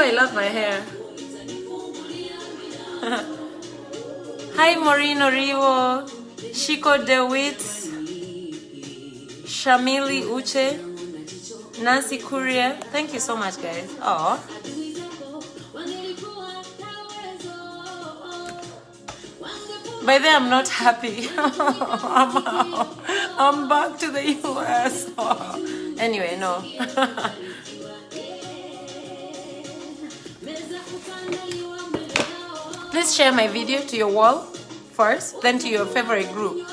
I love my hair. Hi, Maureen Orivo, Shiko DeWitt, Shamili Uche, Nancy Courier. Thank you so much, guys. Oh. By then, I'm not happy. I'm back to the US. Anyway, no. Please share my video to your wall first, then to your favorite group.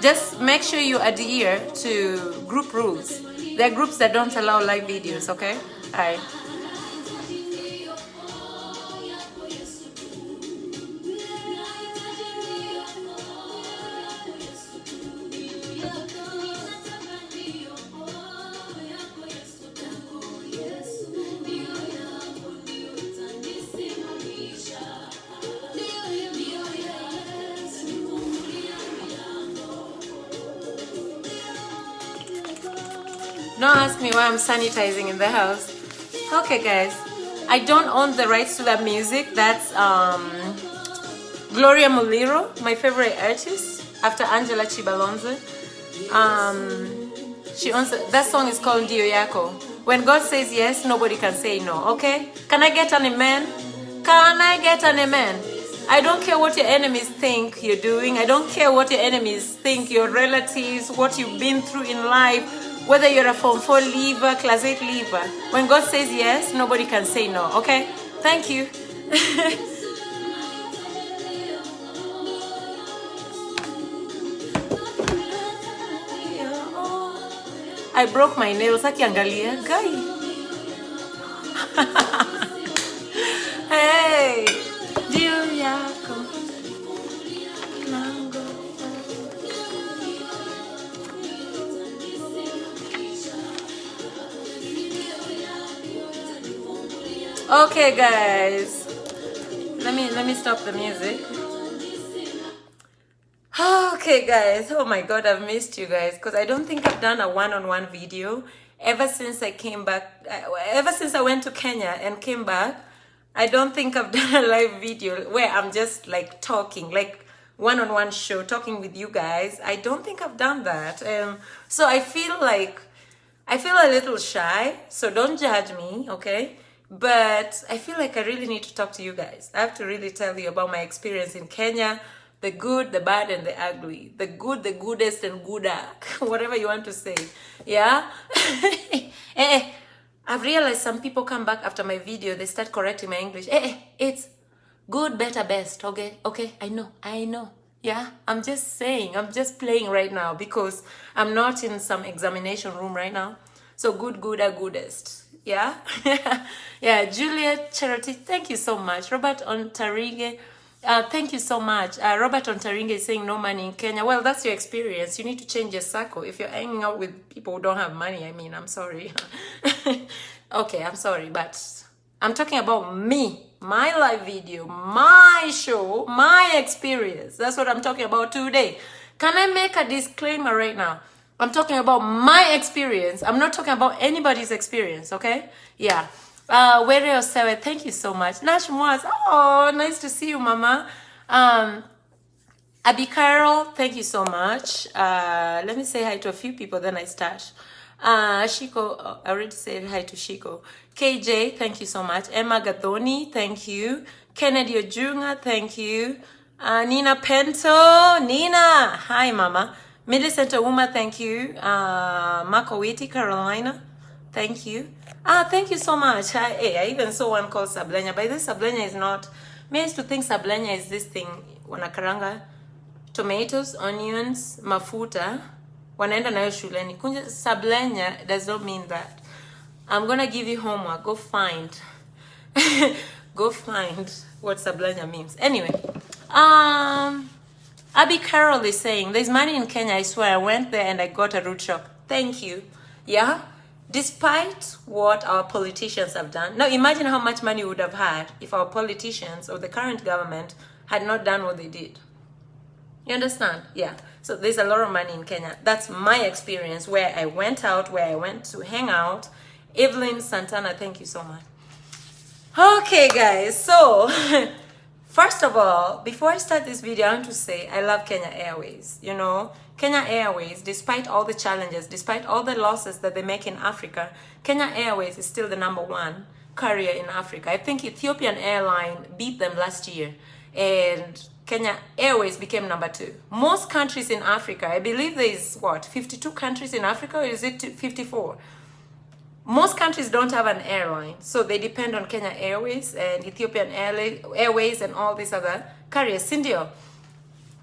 Just make sure you adhere to group rules. There are groups that don't allow live videos, okay? Alright. Don't ask me why I'm sanitizing in the house. Okay, guys. I don't own the rights to that music. That's Gloria Muliro, my favorite artist, after Angela Chibalonze. She owns that song is called Dio Yako. When God says yes, nobody can say no. Okay? Can I get an amen? Can I get an amen? I don't care what your enemies think you're doing. I don't care what your enemies think, your relatives, what you've been through in life. Whether you're a Form 4 leaver, Class 8 leaver. When God says yes, nobody can say no, okay? Thank you. I broke my nails. Akiangalia, guy. Hey, Dio Yako. Okay, guys, let me stop the music. Okay, guys, oh my god, I've missed you guys, because I don't think I've done a one-on-one video ever since I came back. Ever since I went to Kenya and came back, I don't think I've done a live video where I'm just like talking, like one-on-one show, talking with you guys. I don't think I've done that. So I feel a little shy, so don't judge me, okay? But I feel like I really need to talk to you guys. I have to really tell you about my experience in Kenya, the good, the bad, and the ugly. The good, the goodest, and gooder. Whatever you want to say. Yeah? I've realized some people come back after my video, they start correcting my English. It's good, better, best. Okay? Okay, I know. Yeah? I'm just saying, I'm just playing right now because I'm not in some examination room right now. So good, gooder, goodest. Yeah? Yeah, Juliet Charity, thank you so much. Robert Ontaringe, thank you so much. Robert Ontaringe is saying no money in Kenya. Well, that's your experience. You need to change your circle. If you're hanging out with people who don't have money, I mean, I'm sorry. Okay, I'm sorry, but I'm talking about me, my live video, my show, my experience. That's what I'm talking about today. Can I make a disclaimer right now? I'm talking about my experience. I'm not talking about anybody's experience, okay? Yeah. Were Osewe, thank you so much. Nash Mwaz, oh, nice to see you, Mama. Abby Carol, thank you so much. Let me say hi to a few people, then I start. Shiko, I already said hi to Shiko. KJ, thank you so much. Emma Gathoni, thank you. Kennedy Ojunga, thank you. Nina Pento, Nina, hi, Mama. Millicent Uma, thank you. Marco Witty, Carolina, thank you. Thank you so much. I even saw one called Sablenya. By this, Sablenya is not... I used to think Sablenya is this thing. Wanakaranga tomatoes, onions, mafuta. Wanaenda nayo shuleni. Kunja Sablenya does not mean that. I'm going to give you homework. Go find. Go find what Sablenya means. Anyway. Abby Carol is saying, there's money in Kenya, I swear. I went there and I got a root shock. Thank you. Yeah? Despite what our politicians have done. Now, imagine how much money we would have had if our politicians or the current government had not done what they did. You understand? Yeah. So there's a lot of money in Kenya. That's my experience where I went out, where I went to hang out. Evelyn Santana, thank you so much. Okay, guys, so first of all, before I start this video, I want to say I love Kenya Airways. You know, Kenya Airways, despite all the challenges, despite all the losses that they make in Africa, Kenya Airways is still the #1 carrier in Africa. I think Ethiopian Airline beat them last year, and Kenya Airways became #2. Most countries in Africa, I believe there is, what, 52 countries in Africa, or is it 54? Most countries don't have an airline, so they depend on Kenya Airways and Ethiopian Airways and all these other carriers. Sindio,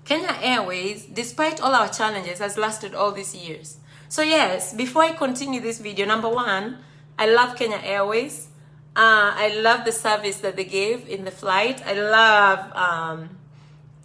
Kenya Airways, despite all our challenges, has lasted all these years. So yes, before I continue this video, #1, I love Kenya Airways. I love the service that they gave in the flight. I love,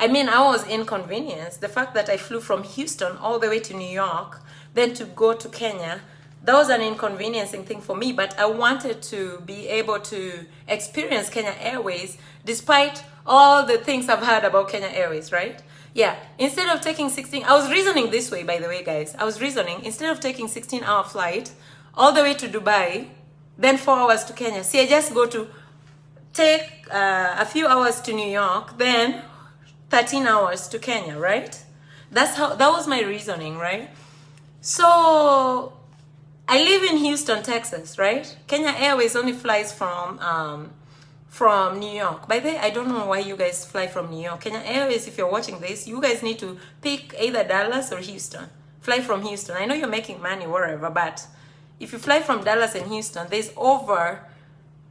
I mean, I was inconvenienced. The fact that I flew from Houston all the way to New York, then to go to Kenya, that was an inconveniencing thing for me, but I wanted to be able to experience Kenya Airways despite all the things I've heard about Kenya Airways, right? Yeah, instead of taking 16, I was reasoning this way, by the way, guys. I was reasoning, instead of taking 16-hour flight all the way to Dubai, then 4 hours to Kenya. See, I just go to take a few hours to New York, then 13 hours to Kenya, right? That was my reasoning, right? So I live in Houston, Texas, right? Kenya Airways only flies from New York. By the way, I don't know why you guys fly from New York. Kenya Airways, if you're watching this, you guys need to pick either Dallas or Houston. Fly from Houston. I know you're making money wherever, but if you fly from Dallas and Houston, there's over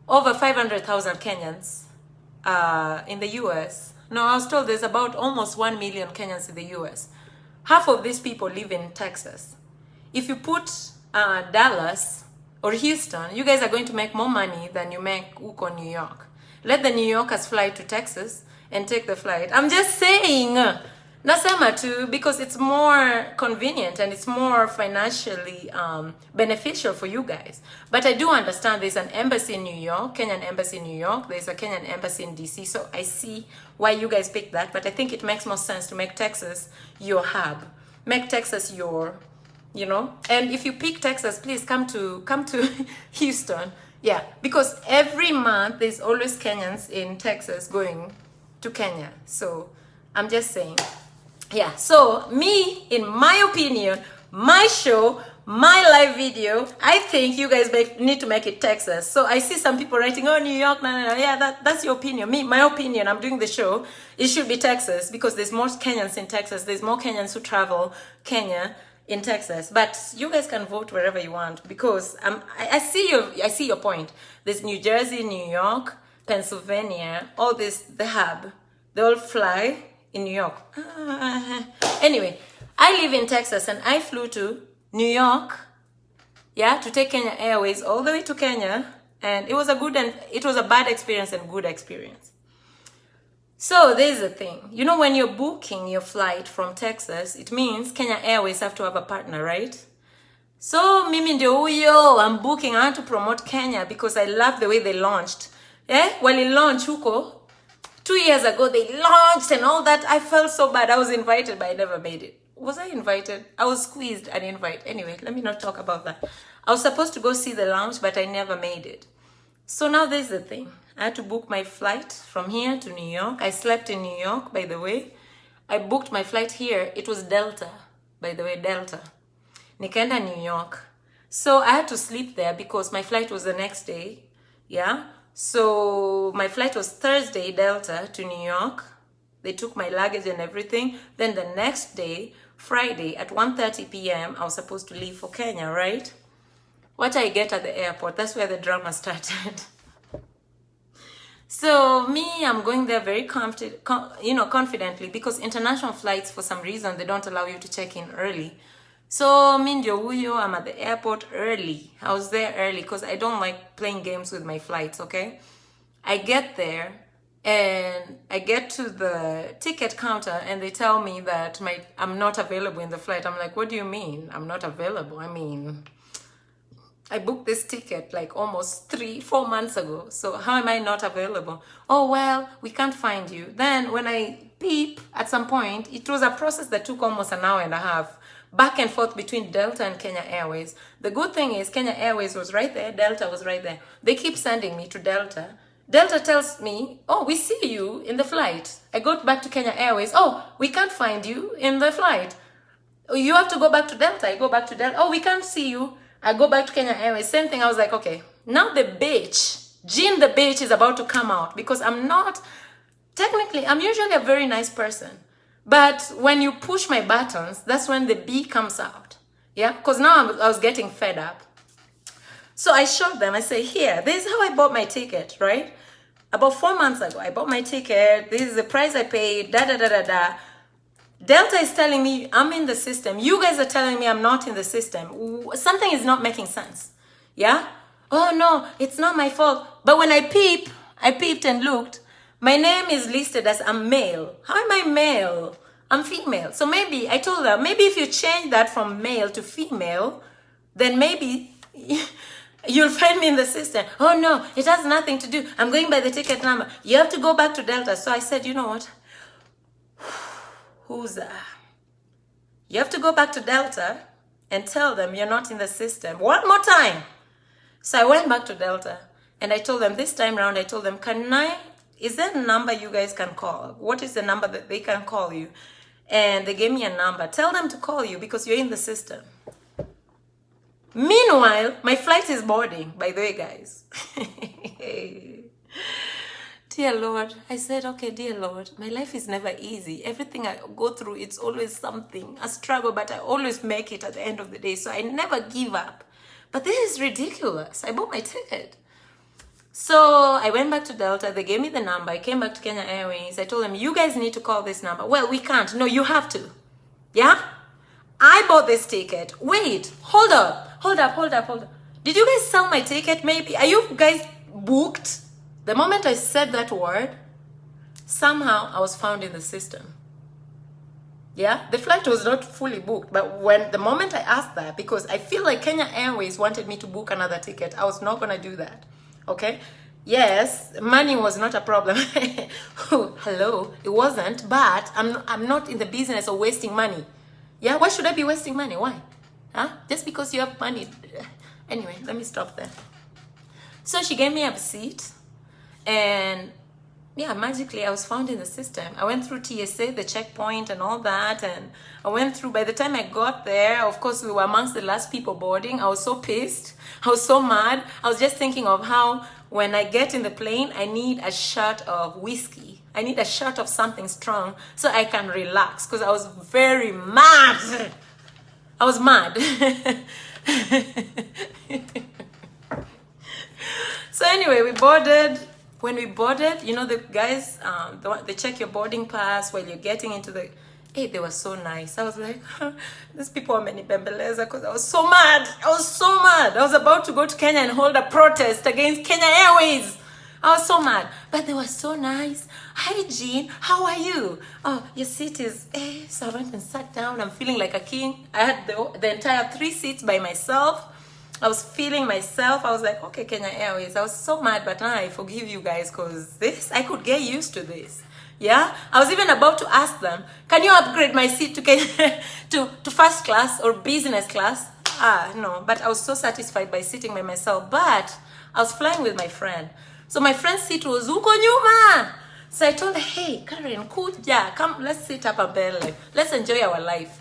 500,000 Kenyans in the US. No, I was told there's about almost 1 million Kenyans in the US. Half of these people live in Texas. If you put Dallas or Houston, you guys are going to make more money than you make huko New York. Let the New Yorkers fly to Texas and take the flight. I'm just saying, nasema too, because it's more convenient and it's more financially beneficial for you guys. But I do understand there's an embassy in New York, Kenyan embassy in New York, there's a Kenyan embassy in DC, so I see why you guys picked that, but I think it makes more sense to make Texas your hub. Make Texas your, you know, and if you pick Texas, please come to Houston. Yeah, because every month there's always Kenyans in Texas going to Kenya. So I'm just saying, yeah. So me, in my opinion, my show, my live video, I think you guys need to make it Texas. So I see some people writing, oh, New York, no. Yeah, that's your opinion. Me, my opinion, I'm doing the show, it should be Texas because there's more Kenyans in Texas. There's more Kenyans who travel Kenya in Texas, but you guys can vote wherever you want because I see your point. There's New Jersey, New York, Pennsylvania, all this, the hub, they all fly in New York. Anyway, I live in Texas and I flew to New York, yeah, to take Kenya Airways all the way to Kenya, and it was a bad experience and good experience. So there's the thing, you know, when you're booking your flight from Texas, it means Kenya Airways have to have a partner, right? So mimi ndio huyo, I'm booking, I want to promote Kenya because I love the way they launched. Yeah, well, it launched huko 2 years ago, they launched and all that. I felt so bad. I was invited, but I never made it. Was I invited? I was squeezed an invite. Anyway, let me not talk about that. I was supposed to go see the launch, but I never made it. So now there's the thing. I had to book my flight from here to New York. I slept in New York, by the way. I booked my flight here. It was Delta, by the way, Delta. Nikaenda New York. So I had to sleep there because my flight was the next day. Yeah. So my flight was Thursday, Delta, to New York. They took my luggage and everything. Then the next day, Friday, at 1:30 p.m., I was supposed to leave for Kenya, right? What I get at the airport, that's where the drama started. So me, I'm going there very confidently because international flights, for some reason, they don't allow you to check in early. So me ndio huyo, I'm at the airport early. I was there early because I don't like playing games with my flights, okay? I get there and I get to the ticket counter and they tell me that I'm not available in the flight. I'm like, what do you mean I'm not available? I mean, I booked this ticket like almost 3-4 months ago. So how am I not available? Oh, well, we can't find you. Then when I beep at some point, it was a process that took almost an hour and a half, back and forth between Delta and Kenya Airways. The good thing is Kenya Airways was right there, Delta was right there. They keep sending me to Delta Delta tells me, oh, we see you in the flight. I go back to Kenya Airways. Oh, we can't find you in the flight. You have to go back to Delta. I go back to Delta. Oh, we can't see you. I go back to Kenya Airways. Same thing. I was like, okay, now the bitch, Jean the bitch is about to come out, because I'm not, technically, I'm usually a very nice person. But when you push my buttons, that's when the B comes out. Yeah, because now I was getting fed up. So I showed them, I say, here, this is how I bought my ticket, right? About 4 months ago, I bought my ticket. This is the price I paid, da, da, da, da, da. Delta is telling me I'm in the system. You guys are telling me I'm not in the system. Something is not making sense. Yeah? Oh, no, it's not my fault. But when I peeped and looked, my name is listed as a male. How am I male? I'm female. So maybe, I told her, maybe if you change that from male to female, then maybe you'll find me in the system. Oh no, it has nothing to do. I'm going by the ticket number. You have to go back to Delta. So I said, you know what? Who's that? You have to go back to Delta and tell them you're not in the system. One more time. So I went back to Delta and I told them, this time round, I told them, is there a number you guys can call? What is the number that they can call you? And they gave me a number. Tell them to call you because you're in the system. Meanwhile, my flight is boarding, by the way, guys. Dear Lord, I said, okay, dear Lord, my life is never easy. Everything I go through, it's always something, a struggle, but I always make it at the end of the day. So I never give up. But this is ridiculous. I bought my ticket. So I went back to Delta. They gave me the number. I came back to Kenya Airways. I told them, you guys need to call this number. Well, we can't. No, you have to. Yeah? I bought this ticket. Wait, hold up. Hold up. Did you guys sell my ticket maybe? Are you guys booked? The moment I said that word, somehow I was found in the system. Yeah, the flight was not fully booked, but the moment I asked that, because I feel like Kenya Airways wanted me to book another ticket, I was not gonna do that. Okay, yes, money was not a problem. Hello, it wasn't, but I'm not in the business of wasting money. Yeah, why should I be wasting money? Why? Huh? Just because you have money. Anyway, let me stop there. So she gave me a seat, and yeah, magically I was found in the system. I went through TSA, the checkpoint and all that, and I went through, by the time I got there, of course we were amongst the last people boarding. I was so pissed. I was so mad. I was just thinking of how when I get in the plane, I need a shot of whiskey. I need a shot of something strong so I can relax, because I was very mad. I was mad. So anyway, we boarded. When we boarded, you know, the guys, they check your boarding pass while you're getting into the... Hey, they were so nice. I was like, these people are many bembeleza, because I was so mad. I was about to go to Kenya and hold a protest against Kenya Airways. I was so mad. But they were so nice. Hi, Jean. How are you? Oh, your seat is... So I went and sat down. I'm feeling like a king. I had the entire 3 seats by myself. I was feeling myself. I was like, okay, Kenya Airways. I was so mad, but now I forgive you guys, because I could get used to this. Yeah? I was even about to ask them, can you upgrade my seat to Kenya, to first class or business class? No. But I was so satisfied by sitting by myself. But I was flying with my friend. So my friend's seat was uko nyuma. So I told her, hey, Karen, kuja, come, let's sit up a bit. Let's enjoy our life.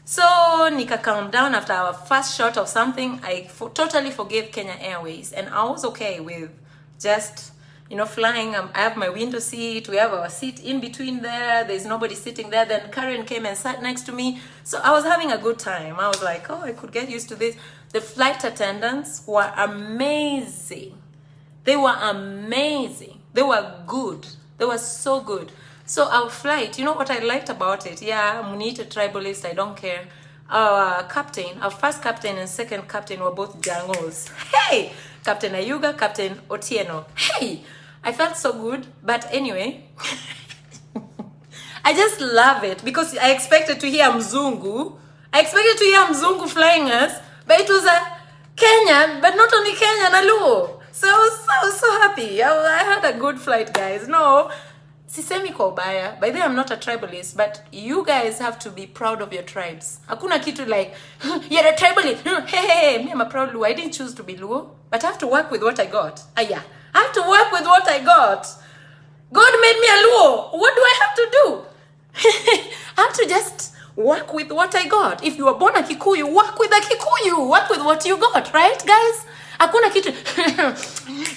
So nika calm down after our first shot of something. I totally forgave Kenya Airways, and I was okay with just, you know, flying. I have my window seat. We have our seat in between there. There's nobody sitting there. Then Karen came and sat next to me. So I was having a good time. I was like, oh, I could get used to this. The flight attendants were amazing. They were amazing. They were good. They were so good. So our flight, you know what I liked about it? Yeah, I'm a tribalist, I don't care. Our captain, our first captain and second captain were both Jangos. Hey! Captain Ayuga, Captain Otieno. Hey! I felt so good, but anyway. I just love it, because I expected to hear Mzungu. I expected to hear Mzungu flying us, but it was a Kenyan, but not only Kenyan, a Luo. So I was so happy. I had a good flight, guys. No, sisemi kwa ubaya. By the way, I'm not a tribalist, but you guys have to be proud of your tribes. Hakuna kitu like, you're a tribalist. Hey, me, I'm a proud Luo. I didn't choose to be Luo, but I have to work with what I got. Yeah. I have to work with what I got. God made me a Luo. What do I have to do? I have to just work with what I got. If you were born a Kikuyu, work with a Kikuyu. Work with what you got, right, guys? Hakuna kitu.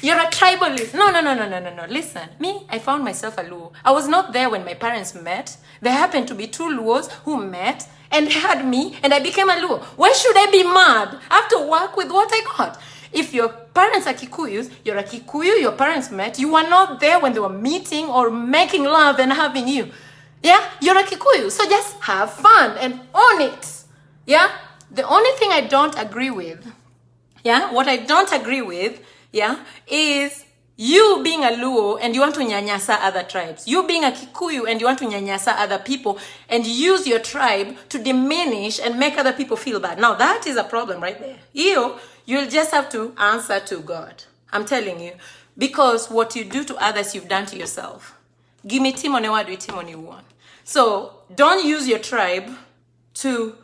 You're a tribalist. No. Listen, me, I found myself a Luo. I was not there when my parents met. There happened to be two Luos who met and had me, and I became a Luo. Why should I be mad? I have to work with what I got. If your parents are Kikuyus, you're a Kikuyu, your parents met, you were not there when they were meeting or making love and having you. Yeah, you're a Kikuyu, so just have fun and own it. Yeah, the only thing I don't agree with, what I don't agree with, is you being a Luo and you want to nyanyasa other tribes. You being a Kikuyu and you want to nyanyasa other people and use your tribe to diminish and make other people feel bad. Now that is a problem right there. You'll just have to answer to God. I'm telling you. Because what you do to others, you've done to yourself. Give me Timone Wadwi Timone one. So don't use your tribe to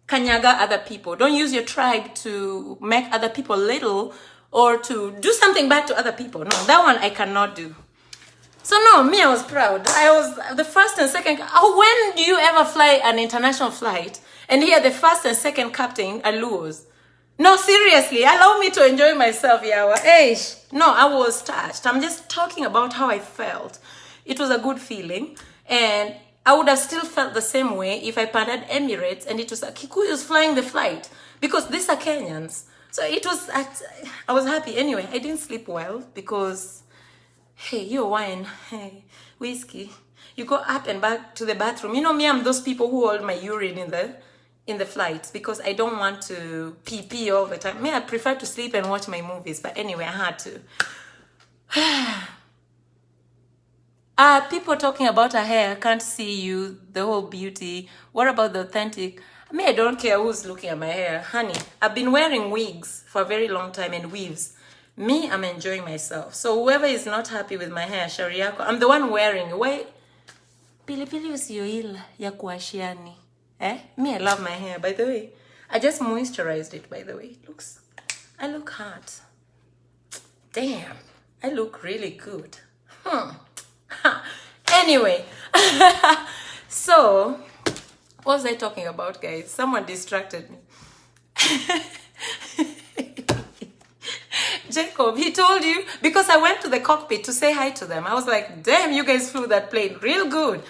kanyaga other people. Don't use your tribe to make other people little or to do something bad to other people. No, that one I cannot do. So no, me, I was proud. I was the first and second. When do you ever fly an international flight and hear the first and second captain are Luos? No, seriously, allow me to enjoy myself, Yawa. No, I was touched. I'm just talking about how I felt. It was a good feeling. And I would have still felt the same way if I partnered Emirates and it was a Kikuyus flying the flight. Because these are Kenyans. So it was, I was happy. Anyway, I didn't sleep well because, hey, your wine, hey, whiskey. You go up and back to the bathroom. You know me, I'm those people who hold my urine in the flights because I don't want to pee all the time. Me, I prefer to sleep and watch my movies. But anyway, I had to. People talking about her hair, can't see you, the whole beauty. What about the authentic? Me, I don't care who's looking at my hair. Honey, I've been wearing wigs for a very long time and weaves. Me, I'm enjoying myself. So whoever is not happy with my hair, Shariako, I'm the one wearing. Why? Pilipili usiyoila ya kuashiani. Me, I love my hair, by the way. I just moisturized it, by the way. I look hot. Damn, I look really good. Anyway, so, what was I talking about, guys? Someone distracted me. Jacob, he told you, because I went to the cockpit to say hi to them. I was like, damn, you guys flew that plane real good.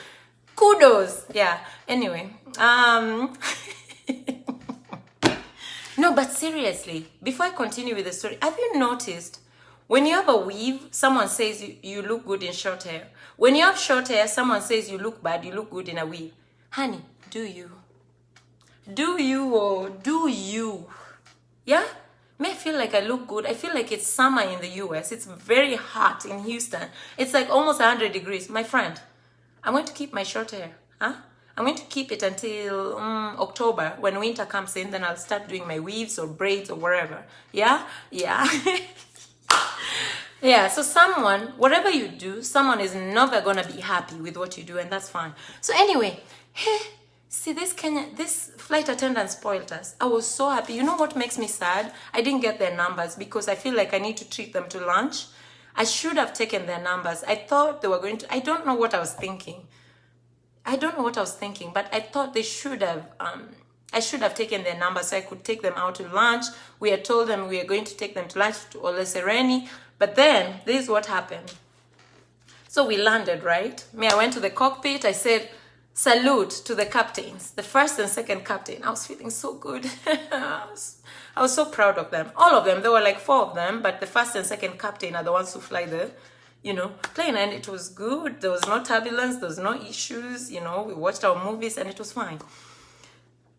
Kudos. Yeah, anyway. No, but seriously, before I continue with the story, have you noticed when you have a weave, someone says you look good in short hair. When you have short hair, someone says you look bad, you look good in a weave. Honey, do you? Do you or do you? Yeah? May I feel like I look good. I feel like it's summer in the US. It's very hot in Houston. It's like almost 100 degrees. My friend, I'm going to keep my short hair. I'm going to keep it until October. When winter comes in, then I'll start doing my weaves or braids or wherever. Yeah? Yeah. Yeah, so someone, whatever you do, someone is never gonna be happy with what you do, and that's fine. So anyway, hey, see, this flight attendant spoiled us. I was so happy. You know what makes me sad? I didn't get their numbers because I feel like I need to treat them to lunch. I should have taken their numbers. I thought they were going to, I don't know what I was thinking. But I thought they should have, I should have taken their numbers so I could take them out to lunch. We had told them we were going to take them to lunch to Ole Sereni. But then, this is what happened. So we landed, right? I went to the cockpit. I said, salute to the captains, the first and second captain. I was feeling so good. I was so proud of them. All of them. There were like 4 of them, but the first and second captain are the ones who fly the, plane. And it was good. There was no turbulence. There was no issues. We watched our movies and it was fine.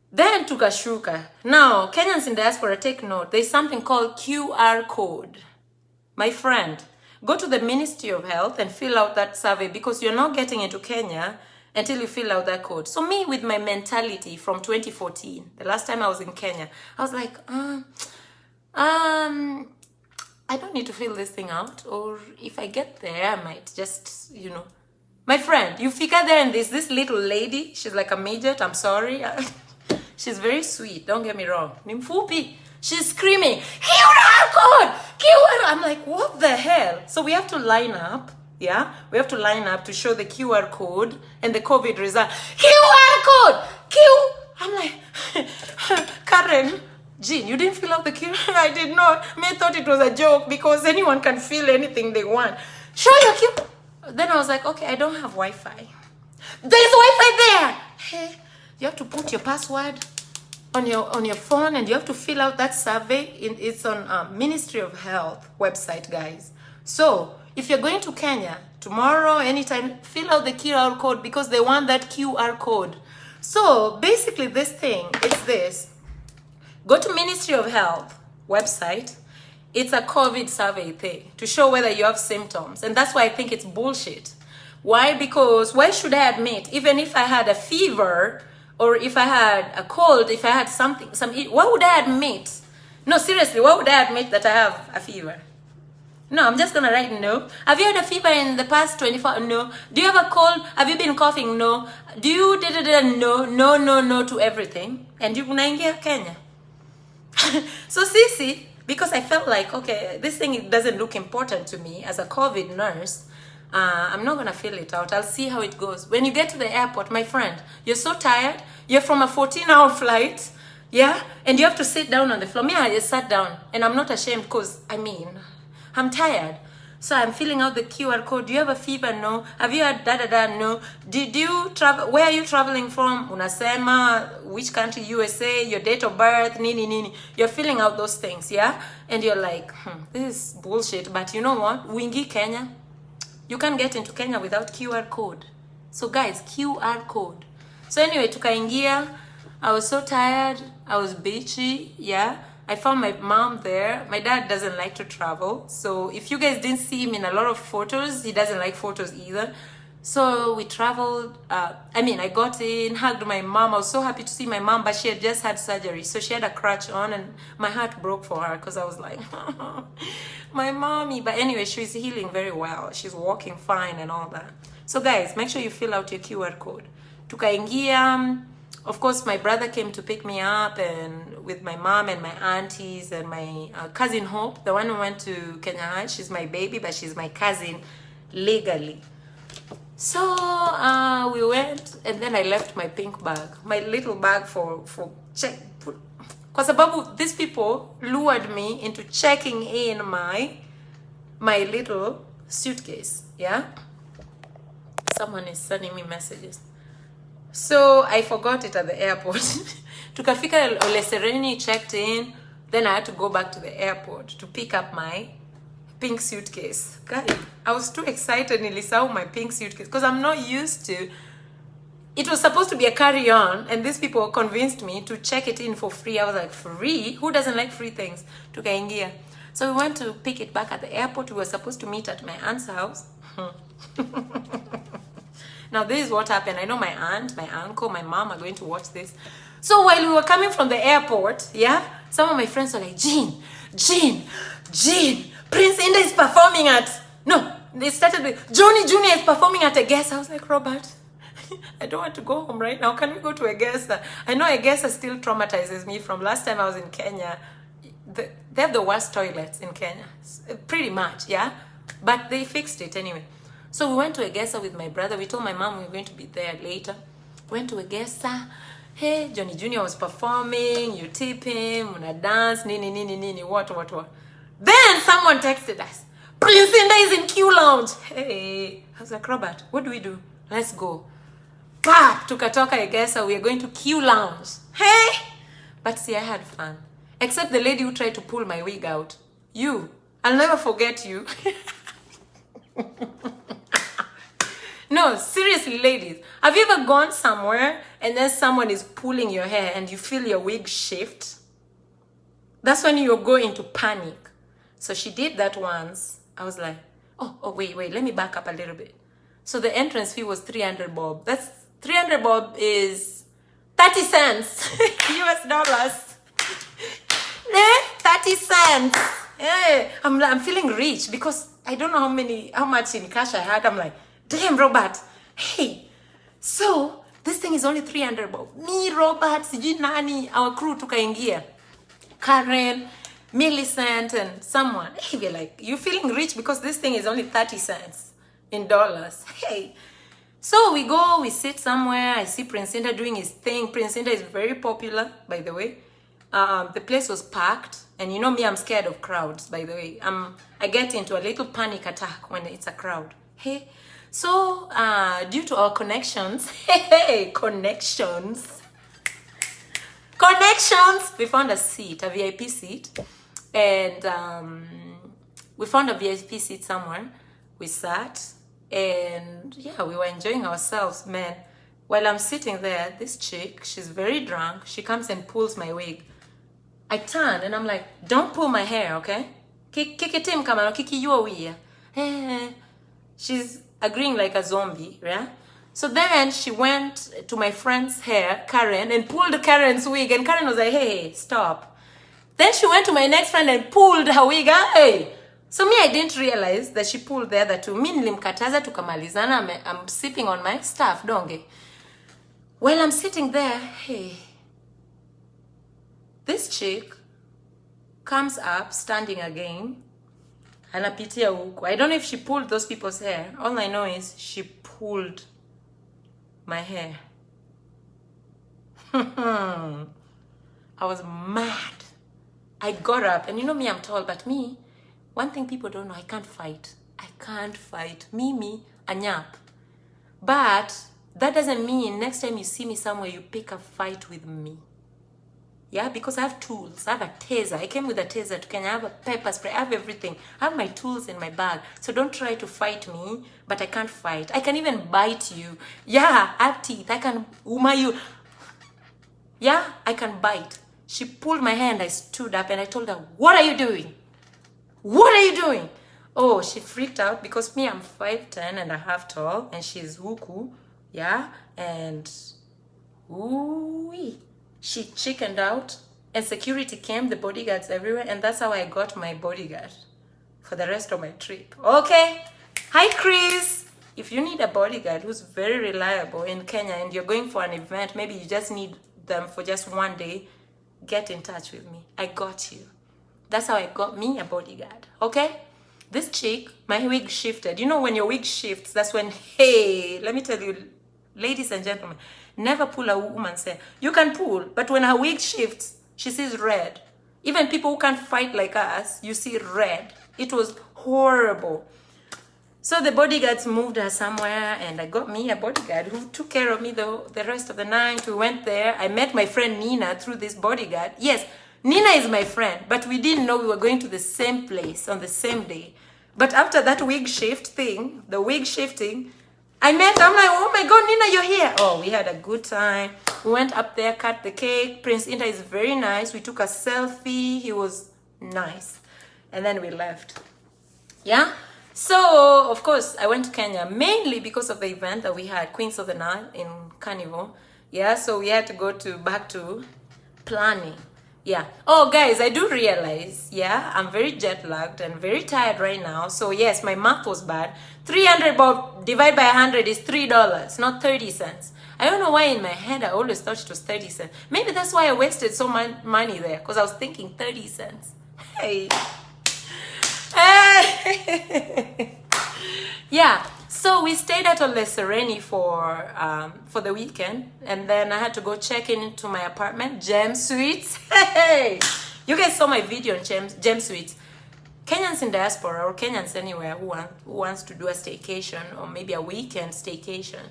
Then tukashuka. Now, Kenyans in diaspora, take note. There's something called QR code. My friend, go to the Ministry of Health and fill out that survey because you're not getting into Kenya until you fill out that code. So me, with my mentality from 2014, the last time I was in Kenya, I was like, I don't need to fill this thing out. Or if I get there, I might just, My friend, you figure there and this little lady, she's like a midget, I'm sorry. She's very sweet, don't get me wrong. Nimfupi. She's screaming, Hira! QR code, QR. I'm like, what the hell? So we have to line up. Yeah, we have to line up to show the QR code and the COVID result. QR code, I'm like, Karen, Jean, you didn't fill out the QR? I did not. I thought it was a joke because anyone can fill anything they want. Show your QR. Then I was like, okay, I don't have Wi-Fi. There's Wi-Fi there. Hey, you have to put your password on your phone and you have to fill out that survey. It's on Ministry of Health website, guys. So if you're going to Kenya tomorrow, anytime, fill out the QR code because they want that QR code. So basically this thing, it's this. Go to Ministry of Health website. It's a COVID survey thing to show whether you have symptoms. And that's why I think it's bullshit. Why? Because why should I admit, even if I had a fever or if I had a cold, if I had something, why would I admit? No, seriously, why would I admit that I have a fever? No, I'm just gonna write no. Have you had a fever in the past 24 hours? No. Do you have a cold? Have you been coughing? No. Do you no to everything? And you unaingia Kenya. So Sisi, because I felt like, okay, this thing doesn't look important to me as a COVID nurse, I'm not gonna fill it out. I'll see how it goes. When you get to the airport, my friend, you're so tired. You're from a 14-hour flight, yeah? And you have to sit down on the floor. Me, I just sat down, and I'm not ashamed because, I'm tired. So I'm filling out the QR code. Do you have a fever? No. Have you had da-da-da? No. Did you travel? Where are you traveling from? Unasema, which country? USA, your date of birth, nini. You're filling out those things, yeah? And you're like, this is bullshit. But you know what? Wingi Kenya. You can't get into Kenya without QR code. So guys, QR code. So anyway, tukaingia. I was so tired. I was bitchy, yeah? I found my mom there. My dad doesn't like to travel. So if you guys didn't see him in a lot of photos, he doesn't like photos either. So we traveled. I got in, hugged my mom. I was so happy to see my mom, but she had just had surgery. So she had a crutch on and my heart broke for her because I was like, my mommy. But anyway, she's healing very well. She's walking fine and all that. So guys, make sure you fill out your QR code. Tukaingia. Of course, my brother came to pick me up and with my mom and my aunties and my cousin Hope, the one who went to Kenya. She's my baby, but she's my cousin legally. So we went and then I left my pink bag, my little bag for check. Because sababu these people lured me into checking in my little suitcase, yeah? Someone is sending me messages. So I forgot it at the airport. Tukafika Ole Sereni, checked in. Then I had to go back to the airport to pick up my pink suitcase. God, I was too excited. Nilisahau my pink suitcase because I'm not used to. It was supposed to be a carry-on, and these people convinced me to check it in for free. I was like, free? Who doesn't like free things? Tukaingia. So we went to pick it back at the airport. We were supposed to meet at my aunt's house. Now, this is what happened. I know my aunt, my uncle, my mom are going to watch this. So while we were coming from the airport, yeah, some of my friends were like, Jean, Prince Inda is performing at... No, they started with, Johnny Jr. is performing at a guest. I was like, Robert, I don't want to go home right now. Can we go to a guest? I know a guest still traumatizes me from last time I was in Kenya. They have the worst toilets in Kenya. Pretty much, yeah? But they fixed it anyway. So we went to Egesa with my brother. We told my mom we were going to be there later. Went to Egesa. Hey, Johnny Jr. was performing. You tip him. Una dance. Nini. What. Then someone texted us. Prince Inda is in Q Lounge. Hey. I was like, Robert, what do we do? Let's go. Bah! Tukatoka Egesa. We are going to Q Lounge. Hey! But see, I had fun. Except the lady who tried to pull my wig out. You. I'll never forget you. No, seriously, ladies. Have you ever gone somewhere and then someone is pulling your hair and you feel your wig shift? That's when you go into panic. So she did that once. I was like, oh, wait, let me back up a little bit. So the entrance fee was 300 bob. That's 300 bob is 30 cents US dollars. 30 cents. Yeah, I'm feeling rich because I don't know how much in cash I had. I'm like, damn, Robert. Hey, so this thing is only 300 bob. Me, Robert, sijui nani, our crew tukaingia. Karen, Millicent and someone. Hey, we're like, you feeling rich because this thing is only 30 cents in dollars. Hey. So we go, we sit somewhere. I see Prince Inda doing his thing. Prince Inda is very popular, by the way. The place was packed. And you know me, I'm scared of crowds, by the way. I get into a little panic attack when it's a crowd. Hey. So, due to our connections, connections, we found a seat, a VIP seat. And we found a VIP seat somewhere. We sat. And yeah, we were enjoying ourselves, man. While I'm sitting there, this chick, she's very drunk. She comes and pulls my wig. I turn and I'm like, don't pull my hair, okay? Kikitim kamano, kiki your wig. She's agreeing like a zombie, yeah? So then she went to my friend's hair, Karen, and pulled Karen's wig. And Karen was like, hey, stop. Then she went to my next friend and pulled her wig. Hey. So me, I didn't realize that she pulled the other two. Mi nilimkataza tukamalizana. I'm sipping on my stuff, donge. While I'm sitting there, hey, this chick comes up, standing again, anapitia huku. I don't know if she pulled those people's hair. All I know is she pulled my hair. I was mad. I got up, and you know me, I'm tall, but me, one thing people don't know, I can't fight. I can't fight. Me, a nyap. But that doesn't mean next time you see me somewhere, you pick a fight with me. Yeah, because I have tools. I have a taser. I came with a taser to Kenya. I have a pepper spray. I have everything. I have my tools in my bag. So don't try to fight me, but I can't fight. I can even bite you. Yeah, I have teeth. I can uma you. Yeah, I can bite. She pulled my hand. I stood up and I told her, what are you doing? What are you doing? Oh, she freaked out because me, I'm 5'10" and a half tall, and she's huku, yeah, and ooh, she chickened out, and security came, the bodyguards everywhere, and that's how I got my bodyguard for the rest of my trip. Okay, hi Chris. If you need a bodyguard who's very reliable in Kenya and you're going for an event, maybe you just need them for just one day, get in touch with me. I got you. That's how I got me a bodyguard, okay? This chick, my wig shifted. You know when your wig shifts, that's when, hey, let me tell you, ladies and gentlemen, never pull a woman's hair. You can pull, but when her wig shifts, she sees red. Even people who can't fight like us, you see red. It was horrible. So the bodyguards moved her somewhere, and I got me a bodyguard who took care of me the rest of the night. We went there. I met my friend Nina through this bodyguard. Yes, Nina is my friend, but we didn't know we were going to the same place on the same day. But after that wig shift thing, the wig shifting, I met her. I'm like, oh my God, Nina, you're here. Oh, we had a good time. We went up there, cut the cake. Prince Inda is very nice. We took a selfie. He was nice. And then we left. Yeah? So, of course, I went to Kenya mainly because of the event that we had, Queens of the Nile in Carnival. Yeah, so we had to go back to planning. Yeah. Oh, guys, I do realize, yeah, I'm very jet lagged and very tired right now. So, yes, my math was bad. 300 divided by 100 is $3, not 30 cents. I don't know why in my head I always thought it was 30 cents. Maybe that's why I wasted so much money there, because I was thinking 30 cents. Hey. Yeah. So we stayed at Ole Sereni for the weekend, and then I had to go check into my apartment, Gem Suites. Hey, you guys saw my video on Gem Suites. Kenyans in diaspora or Kenyans anywhere who wants to do a staycation or maybe a weekend staycation,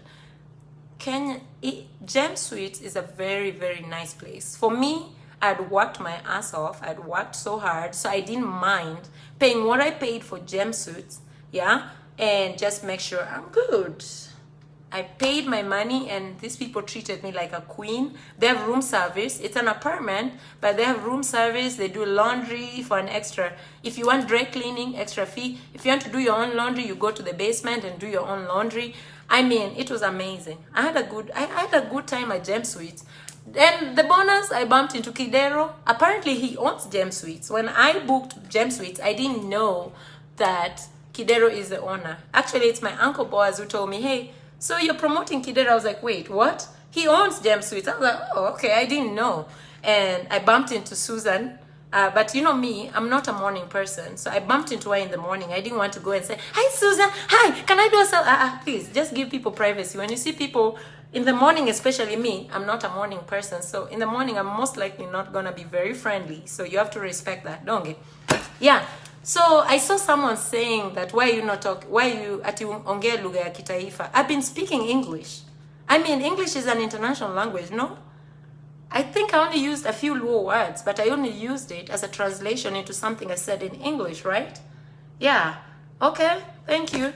Gem Suites is a very, very nice place. For me, I'd worked my ass off. I'd worked so hard, so I didn't mind paying what I paid for Gem Suites. Yeah. And just make sure I'm good. I paid my money, and these people treated me like a queen. They have room service. It's an apartment, but they have room service. They do laundry for an extra. If you want dry cleaning, extra fee. If you want to do your own laundry, you go to the basement and do your own laundry. I mean, it was amazing. I had a good time at Gem Suites. Then the bonus, I bumped into Kidero. Apparently, he owns Gem Suites. When I booked Gem Suites, I didn't know that Kidero is the owner. Actually, it's my uncle Boaz who told me, hey, so you're promoting Kidero? I was like, wait, what? He owns Gem Suites. I was like, oh, okay, I didn't know. And I bumped into Susan. But you know me, I'm not a morning person. So I bumped into her in the morning. I didn't want to go and say, hi, Susan. Hi, can I do a selfie? Please, just give people privacy. When you see people in the morning, especially me, I'm not a morning person. So in the morning, I'm most likely not going to be very friendly. So you have to respect that, don't you? Yeah. So I saw someone saying that why you ati ongea lugha ya kitaifa. I've been speaking English. I mean, English is an international language, no? I think I only used a few Luo words, but I only used it as a translation into something I said in English, right? Yeah. Okay. Thank you.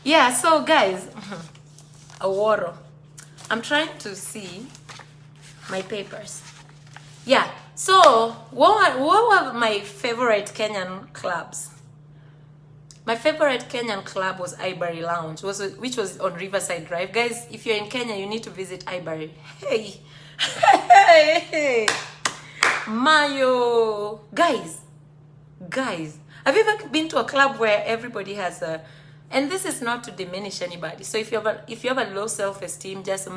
Yeah, so guys, Aworo. I'm trying to see my papers. Yeah. So, what were my favorite Kenyan clubs? My favorite Kenyan club was Ivory Lounge, which was on Riverside Drive. Guys, if you're in Kenya, you need to visit Ivory. Hey, hey, Mayo. Guys, have you ever been to a club where everybody has a, and this is not to diminish anybody. So if you have a low self-esteem, just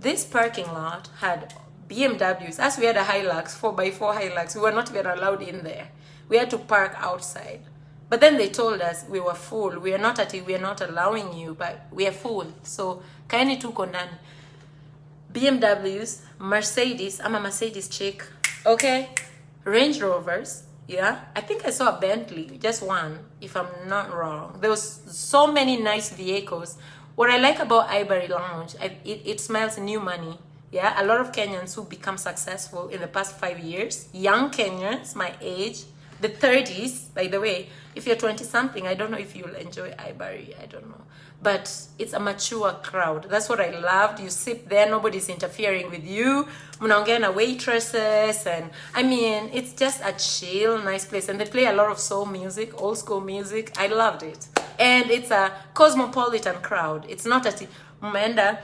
this parking lot had BMWs. As we had a Hilux, 4x4 Hilux, we were not even allowed in there. We had to park outside. But then they told us we were full. We are not allowing you, but we are full. So kaeni tuko ndani. BMWs, Mercedes, I'm a Mercedes chick. Okay? Range Rovers, yeah. I think I saw a Bentley, just one, if I'm not wrong. There was so many nice vehicles. What I like about Ivory Lounge, it smells new money. Yeah, a lot of Kenyans who become successful in the past 5 years, young Kenyans, my age, the 30s, by the way. If you're 20-something, I don't know if you'll enjoy Ivory. I don't know. But it's a mature crowd. That's what I loved. You sit there, nobody's interfering with you. Mnaongea na waitresses. And I mean, it's just a chill, nice place. And they play a lot of soul music, old school music. I loved it. And it's a cosmopolitan crowd. It's not at Menda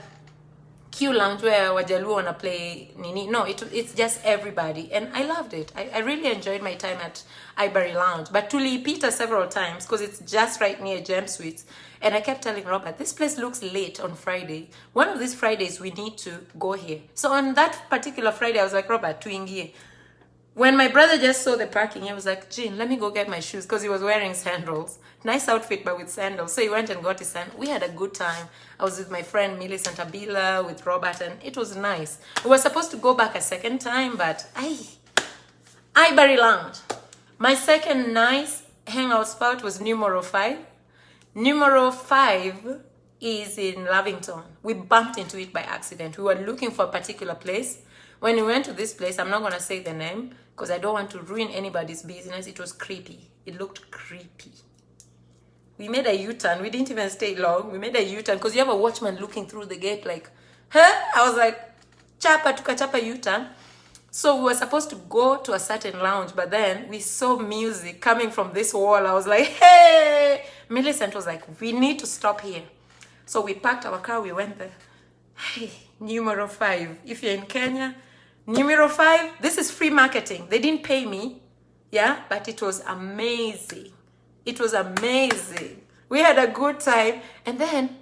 Q Lounge where Wajaluo wanna play Nini. No, it's just everybody. And I loved it. I really enjoyed my time at Ivory Lounge. But tulipita several times because it's just right near Gem Suites. And I kept telling Robert, this place looks late on Friday. One of these Fridays, we need to go here. So on that particular Friday, I was like, Robert, tuingie. When my brother just saw the parking, he was like, Jean, let me go get my shoes, because he was wearing sandals. Nice outfit, but with sandals. So he went and got his sandals. We had a good time. I was with my friend Millicent Abila, with Robert, and it was nice. We were supposed to go back a second time, but Ivory Lounge. My second nice hangout spot was Numero 5. Numero 5 is in Lavington. We bumped into it by accident. We were looking for a particular place. When we went to this place, I'm not going to say the name because I don't want to ruin anybody's business. It was creepy. It looked creepy. We made a U-turn. We didn't even stay long. We made a U-turn because you have a watchman looking through the gate like, huh? I was like, tukachapa U-turn. So we were supposed to go to a certain lounge, but then we saw music coming from this wall. I was like, hey! Millicent was like, we need to stop here. So we parked our car. We went there. Hey, Numero 5. If you're in Kenya, Numero 5, this is free marketing. They didn't pay me, yeah, but it was amazing. It was amazing. We had a good time. And then,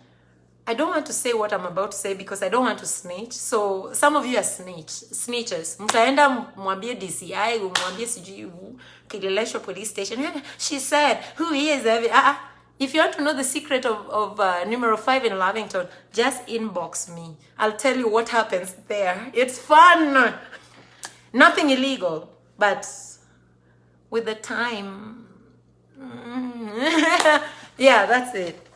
I don't want to say what I'm about to say because I don't want to snitch. So, some of you are snitches. Mtaenda mwambie DCI, mwambie sijui Kileleshwa police station. She said, who is if you want to know the secret of Numero 5 in Lavington, just inbox me. I'll tell you what happens there. It's fun. Nothing illegal, but with the time. Yeah, that's it.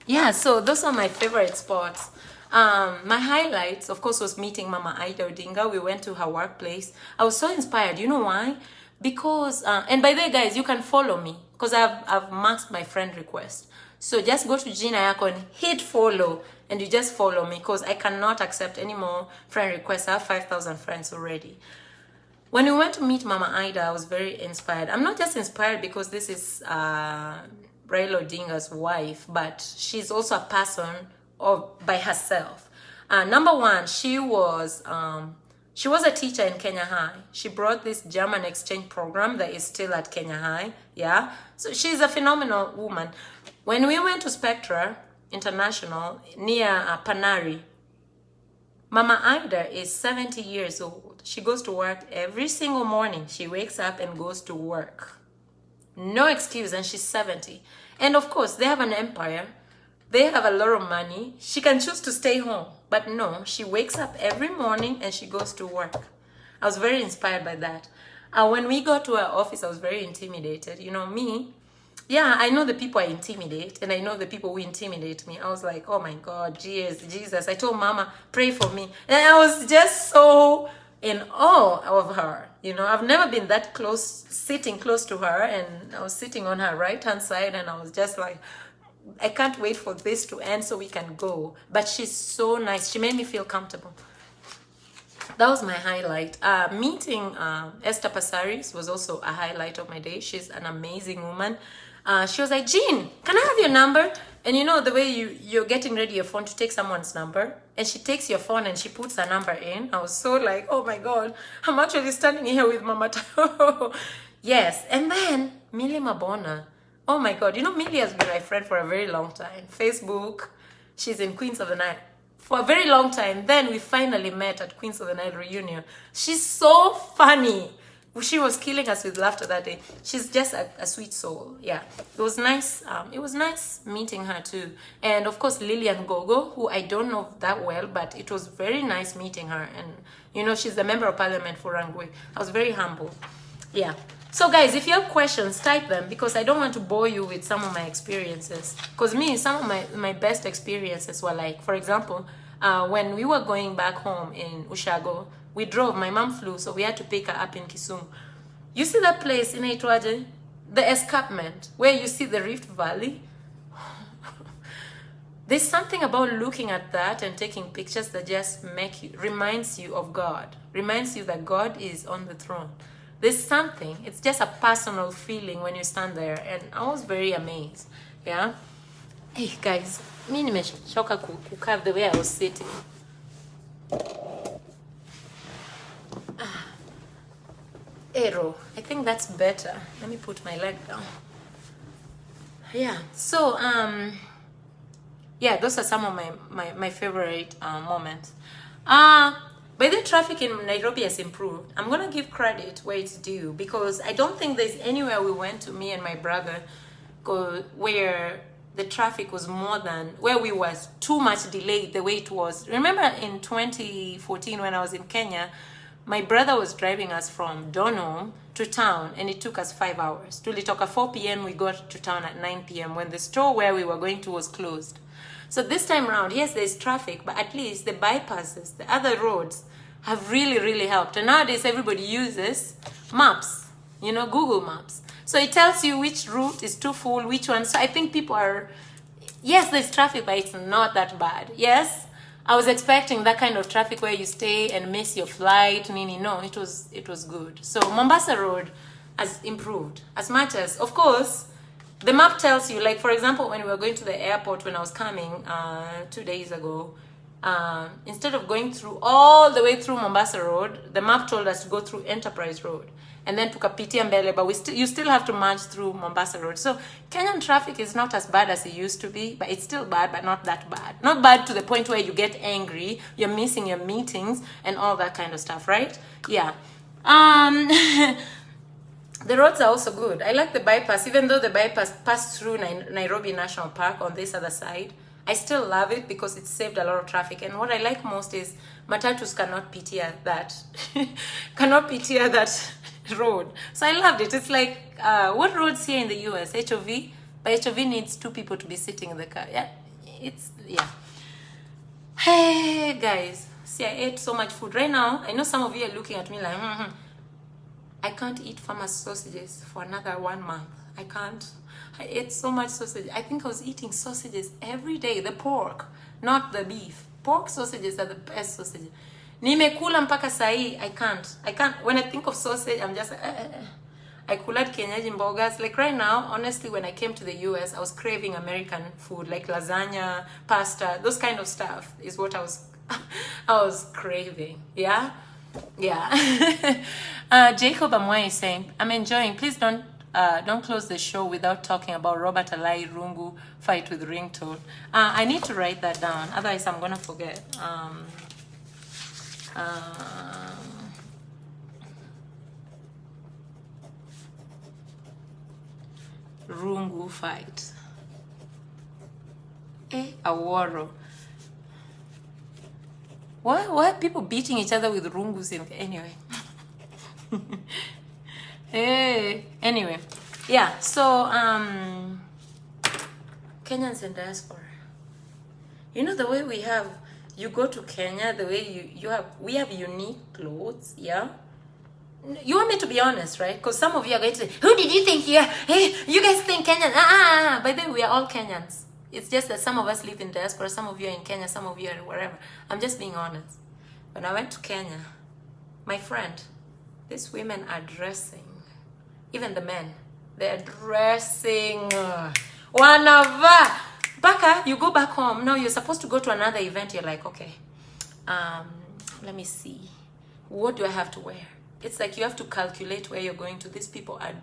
Yeah, so those are my favorite spots. My highlights, of course, was meeting Mama Ida Odinga. We went to her workplace. I was so inspired. You know why? Because, and by the way, guys, you can follow me because I've marked my friend request. So just go to Gina Yako and hit follow and you just follow me because I cannot accept any more friend requests. I have 5,000 friends already. When we went to meet Mama Ida, I was very inspired. I'm not just inspired because this is Raila Odinga's wife, but she's also a person by herself. Number one, she was a teacher in Kenya High. She brought this German exchange program that is still at Kenya High. Yeah, so she's a phenomenal woman. When we went to Spectra International near Panari, Mama Ida is 70 years old. She goes to work every single morning. She wakes up and goes to work. No excuse, and she's 70. And of course, they have an empire. They have a lot of money. She can choose to stay home. But no, she wakes up every morning and she goes to work. I was very inspired by that. When we got to our office, I was very intimidated. You know, me, yeah, I know the people I intimidate, and I know the people who intimidate me. I was like, oh my God, Jesus. I told Mama, pray for me. And I was just so in awe of her. You know, I've never been that close, sitting close to her, and I was sitting on her right-hand side, and I was just like, I can't wait for this to end so we can go. But she's so nice. She made me feel comfortable. That was my highlight. Meeting Esther Passaris was also a highlight of my day. She's an amazing woman. She was like, Jean, can I have your number? And you know the way you're getting ready your phone to take someone's number, and she takes your phone and she puts her number in. I was so like, oh my God, I'm actually standing here with Mama Tao. Yes. And then Millie Mabona. Oh my God, you know, Millie has been my friend for a very long time. Facebook, she's in Queens of the Nile for a very long time. Then we finally met at Queens of the Nile reunion. She's so funny. She was killing us with laughter that day. She's just a sweet soul. Yeah, it was nice. It was nice meeting her too. And of course, Lillian Gogo, who I don't know that well, but it was very nice meeting her. And you know, she's the member of parliament for Rangwe. I was very humble. Yeah. So guys, if you have questions, type them, because I don't want to bore you with some of my experiences. Because me, some of my best experiences were like, for example, when we were going back home in Ushago, we drove, my mom flew, so we had to pick her up in Kisumu. You see that place in Aitwaje? The escarpment, where you see the Rift Valley? There's something about looking at that and taking pictures that just reminds you of God. Reminds you that God is on the throne. There's something, it's just a personal feeling when you stand there, and I was very amazed. Yeah. Hey guys, mi nimeshoka kukaa the way I was sitting. Ero, I think that's better. Let me put my leg down. Yeah. So yeah, those are some of my favorite moments. But the traffic in Nairobi has improved. I'm gonna give credit where it's due, because I don't think there's anywhere we went to, me and my brother, where the traffic was more than, where we was too much delayed the way it was. Remember in 2014 when I was in Kenya, my brother was driving us from Donholm to town, and it took us 5 hours. Tulitoka 4 p.m. we got to town at 9 p.m. when the store where we were going to was closed. So this time around, yes, there's traffic, but at least the bypasses, the other roads, have really helped. And nowadays everybody uses maps, you know, Google Maps. So it tells you which route is too full, which one. So I think people are, yes, there's traffic, but it's not that bad. Yes, I was expecting that kind of traffic where you stay and miss your flight. No, it was good. So Mombasa Road has improved as much as, of course, the map tells you, like, for example, when we were going to the airport when I was coming 2 days ago, instead of going through all the way through Mombasa Road, the map told us to go through Enterprise Road and then tukapitia mbele, but you still have to march through Mombasa Road. So Kenyan traffic is not as bad as it used to be, but it's still bad, but not that bad. Not bad to the point where you get angry, you're missing your meetings and all that kind of stuff, right? Yeah. The roads are also good. I like the bypass, even though the bypass passed through Nairobi National Park on this other side. I still love it because it saved a lot of traffic. And what I like most is matatus cannot pitia that, that road. So I loved it. It's like, what roads here in the US? HOV? But HOV needs 2 people to be sitting in the car. Yeah, yeah. Hey, guys. See, I ate so much food. Right now, I know some of you are looking at me like, I can't eat farmer's sausages for another 1 month. I can't. I ate so much sausage. I think I was eating sausages every day. The pork, not the beef. Pork sausages are the best sausages. Nimekula mpaka sahi. I can't. When I think of sausage, I'm just I kulad kienyeji mbogas. Like right now, honestly, when I came to the US, I was craving American food, like lasagna, pasta, those kind of stuff is what I was craving. Yeah. Jacob Amway is saying, I'm enjoying. Please don't close the show without talking about Robert Alai Rungu fight with ringtone. I need to write that down, otherwise I'm gonna forget. Rungu fight. Aworo. Why are people beating each other with rungus anyway? Anyway, yeah, so Kenyans and diaspora. You know the way we have, you go to Kenya, the way we have unique clothes, yeah? You want me to be honest, right? Because some of you are going to say, who did you think you are? Hey, you guys think Kenyan? By the way, we are all Kenyans. It's just that some of us live in diaspora, some of you are in Kenya, some of you are wherever. I'm just being honest. When I went to Kenya, my friend, these women are dressing. Even the men, they're dressing. Wanava. Baka, you go back home. Now you're supposed to go to another event. You're like, okay, let me see. What do I have to wear? It's like you have to calculate where you're going to. These people are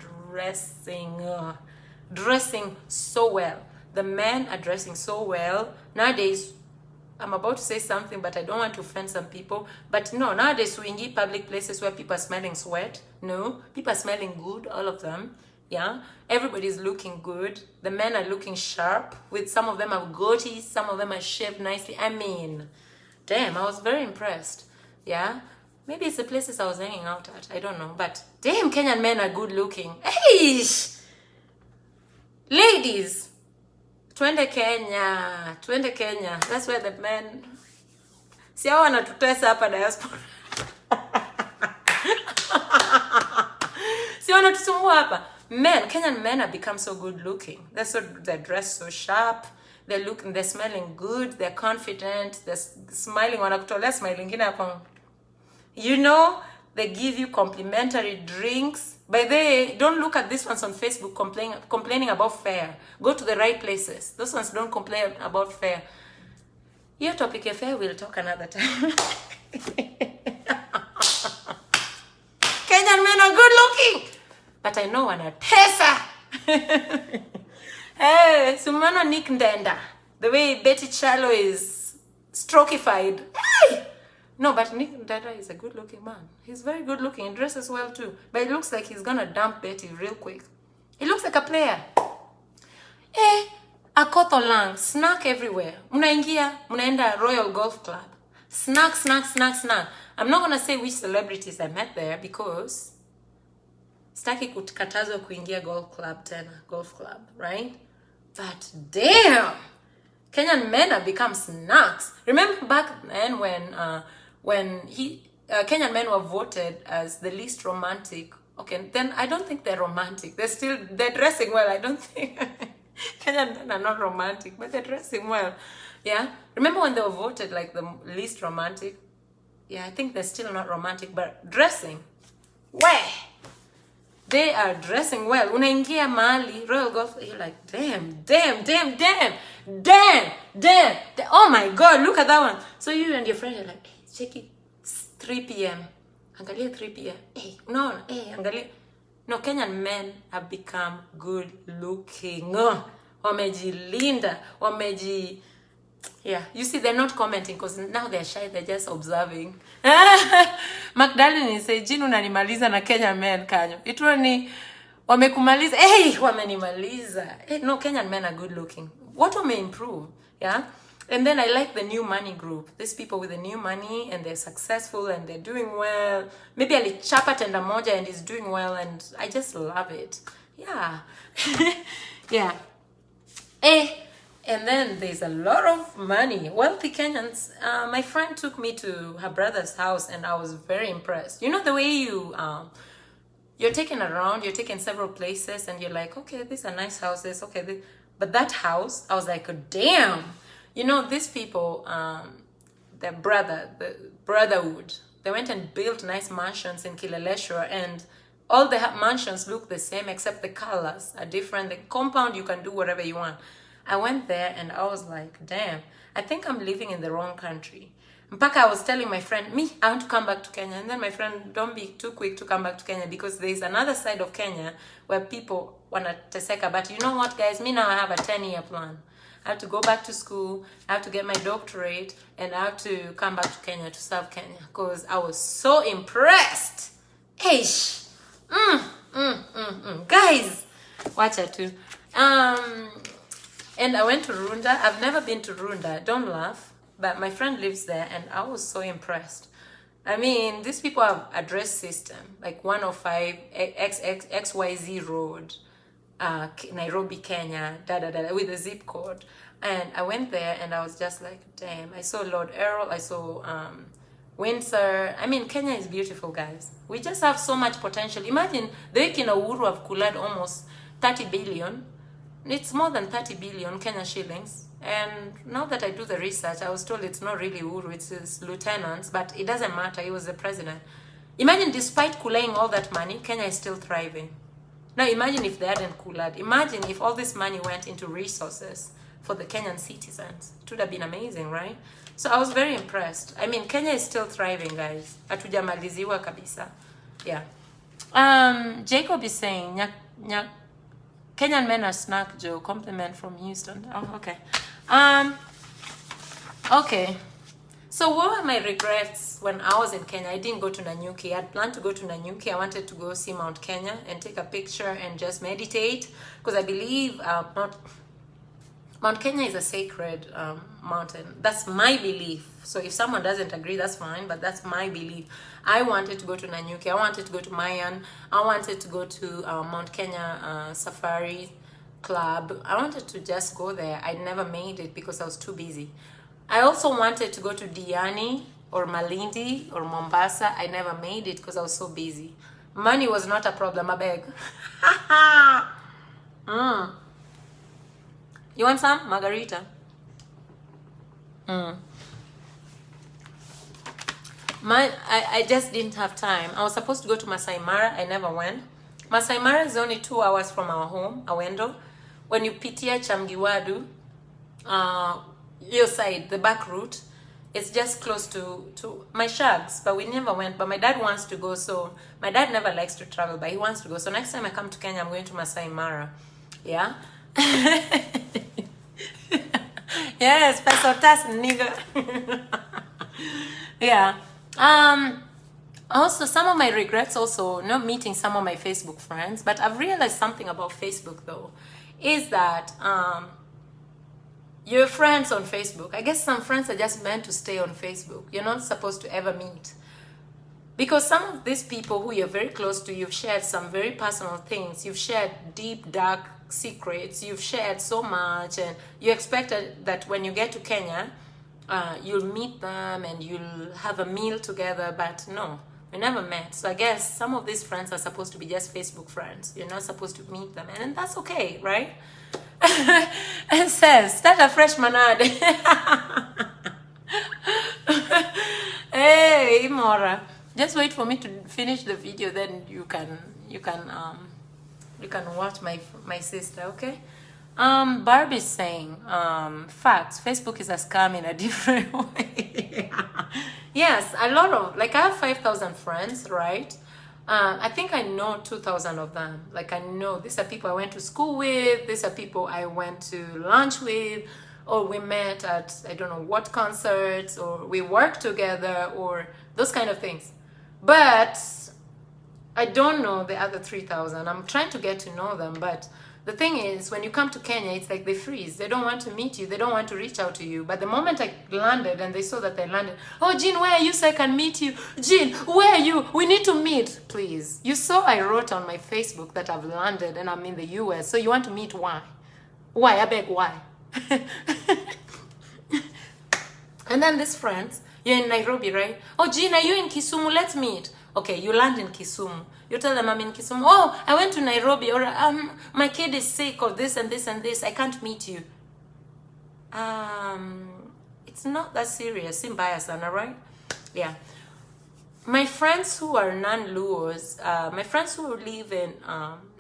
dressing so well. The men are dressing so well. Nowadays, I'm about to say something, but I don't want to offend some people. But no, nowadays we in public places where people are smelling sweat. No, people are smelling good, all of them. Yeah, everybody's looking good. The men are looking sharp. With some of them have goatees, some of them are shaved nicely. I mean, damn, I was very impressed. Yeah, maybe it's the places I was hanging out at. I don't know, but damn, Kenyan men are good looking. Hey, ladies. Twende Kenya. That's where the men. Si hao wanatutesa hapa diaspora. Si wanatusumbua hapa. Men, Kenyan men have become so good looking. They're dressed so sharp. They're smelling good. They're confident. They're smiling. Wanakutolea smiling ingine hapo. You know, they give you complimentary drinks. By the way, don't look at these ones on Facebook complaining about fare. Go to the right places. Those ones don't complain about fare. Your topic of fare, we'll talk another time. Kenyan men are good looking. But I know wanatesa. Hey, Sumano Nick Ndenda. The way Betty Chalo is strokified. Hey! No, but Nick Ndenda is a good-looking man. He's very good-looking. He dresses well, too. But it looks like he's gonna dump Betty real quick. He looks like a player. Akoto lang. Snack everywhere. Munaenda Royal Golf Club. Snack. I'm not gonna say which celebrities I met there because staki kukatazwa kuingia golf club, right? But damn! Kenyan men have become snacks. Remember back then when Kenyan men were voted as the least romantic. Okay, then I don't think they're romantic. They're dressing well. I don't think Kenyan men are not romantic, but they're dressing well. Yeah. Remember when they were voted like the least romantic? Yeah, I think they're still not romantic, but dressing. Where? They are dressing well. Unaingia mahali, Royal Golf, you're like, damn. Oh my God, look at that one. So you and your friend are like, hey, check it. It's 3 p.m. Angalia 3 p.m. Hey, no, hey, angalia. No, Kenyan men have become good looking. Wamejilinda, yeah, you see, they're not commenting because now they're shy, they're just observing. Magdalene say, Jinu unanimaliza na Kenya men kanyo. Ito ni, wamekumaliza. Hey, wamenimaliza. Hey, no, Kenyan men are good looking. What may improve, yeah? And then I like the new money group. These people with the new money and they're successful and they're doing well. Maybe alichapa tenda moja and he's doing well and I just love it. Yeah. Yeah. Hey. And then there's a lot of money. Wealthy Kenyans. My friend took me to her brother's house and I was very impressed. You know the way you're taken around, you're taken several places and you're like, okay, these are nice houses. Okay, but that house, I was like, damn. You know, these people, the brotherhood, they went and built nice mansions in Kileleshwa and all the mansions look the same except the colors are different. The compound, you can do whatever you want. I went there and I was like, damn, I think I'm living in the wrong country. Mpaka I was telling my friend, I want to come back to Kenya. And then my friend, don't be too quick to come back to Kenya because there's another side of Kenya where people wanna teseka. But you know what, guys? Me now I have a 10-year plan. I have to go back to school, I have to get my doctorate, and I have to come back to Kenya to serve Kenya because I was so impressed. Eish. Guys, watch it too. And I went to Runda. I've never been to Runda. Don't laugh. But my friend lives there and I was so impressed. I mean, these people have address system, like 105 XYZ road, Nairobi, Kenya, with a zip code. And I went there and I was just like, damn. I saw Lord Errol. I saw Windsor. I mean, Kenya is beautiful, guys. We just have so much potential. Imagine the Kenya Uhuru have cooled almost 30 billion. It's more than 30 billion Kenya shillings. And now that I do the research, I was told it's not really Uhuru, it's his lieutenants, but it doesn't matter, he was the president. Imagine despite cooling all that money, Kenya is still thriving. Now imagine if they hadn't cooled. Imagine if all this money went into resources for the Kenyan citizens. It would have been amazing, right? So I was very impressed. I mean, Kenya is still thriving, guys. Hatujamaliziwa kabisa. Yeah. Jacob is saying, Kenyan men are snack, Joe. Compliment from Houston. Oh, okay. Okay. So what were my regrets when I was in Kenya? I didn't go to Nanyuki. I had planned to go to Nanyuki. I wanted to go see Mount Kenya and take a picture and just meditate. Because I believe Mount Kenya is a sacred mountain. That's my belief. So if someone doesn't agree, that's fine. But that's my belief. I wanted to go to Nanyuki. I wanted to go to Mayan. I wanted to go to Mount Kenya Safari Club. I wanted to just go there. I never made it because I was too busy. I also wanted to go to Diani or Malindi or Mombasa. I never made it because I was so busy. Money was not a problem, I beg. You want some? Margarita? I just didn't have time. I was supposed to go to Masai Mara. I never went. Masai Mara is only 2 hours from our home, Awendo. When you pitia Chamgiwadu, your side, the back route, it's just close to my shags, but we never went. But my dad wants to go, so my dad never likes to travel, but he wants to go. So next time I come to Kenya, I'm going to Masai Mara. Yeah? Yes, pesotas, nigga. Yeah. Also, some of my regrets also, not meeting some of my Facebook friends, but I've realized something about Facebook though, is that your friends on Facebook, I guess some friends are just meant to stay on Facebook. You're not supposed to ever meet. Because some of these people who you're very close to, you've shared some very personal things. You've shared deep, dark secrets. You've shared so much. And you expected that when you get to Kenya, you'll meet them and you'll have a meal together. But no, we never met. So I guess some of these friends are supposed to be just Facebook friends. You're not supposed to meet them. And that's okay, right? It says, start a fresh manade. Hey, Mora. Just wait for me to finish the video, then you can watch my sister, okay? Barbie's saying, facts, Facebook is a scam in a different way. Yes, a lot of, like I have 5,000 friends, right? I think I know 2,000 of them. Like I know these are people I went to school with, these are people I went to lunch with, or we met at, I don't know what concerts, or we worked together, or those kind of things. But I don't know the other 3,000. I'm trying to get to know them, but the thing is, when you come to Kenya, it's like they freeze. They don't want to meet you. They don't want to reach out to you. But the moment I landed and they saw that I landed, oh, Jean, where are you so I can meet you? Jean, where are you? We need to meet, please. You saw I wrote on my Facebook that I've landed and I'm in the US. So you want to meet why? Why? I beg, why? And then these friends, you're in Nairobi, right? Oh, Jean, are you in Kisumu? Let's meet. Okay, you land in Kisumu. You tell them I'm in Kisumu. Oh, I went to Nairobi. Or my kid is sick or this and this and this. I can't meet you. It's not that serious. Simbaya sana, right? Yeah. My friends who are non-Luos, my friends who live in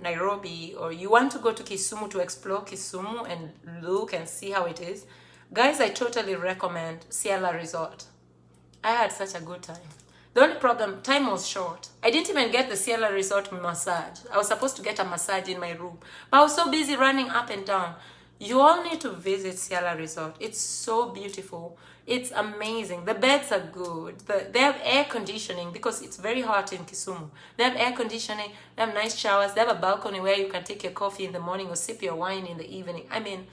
Nairobi, or you want to go to Kisumu to explore Kisumu and look and see how it is, guys, I totally recommend Ciela Resort. I had such a good time. The only problem, time was short. I didn't even get the Ciela Resort massage. I was supposed to get a massage in my room. But I was so busy running up and down. You all need to visit Ciala Resort. It's so beautiful. It's amazing. The beds are good. They have air conditioning because it's very hot in Kisumu. They have air conditioning. They have nice showers. They have a balcony where you can take your coffee in the morning or sip your wine in the evening. I mean,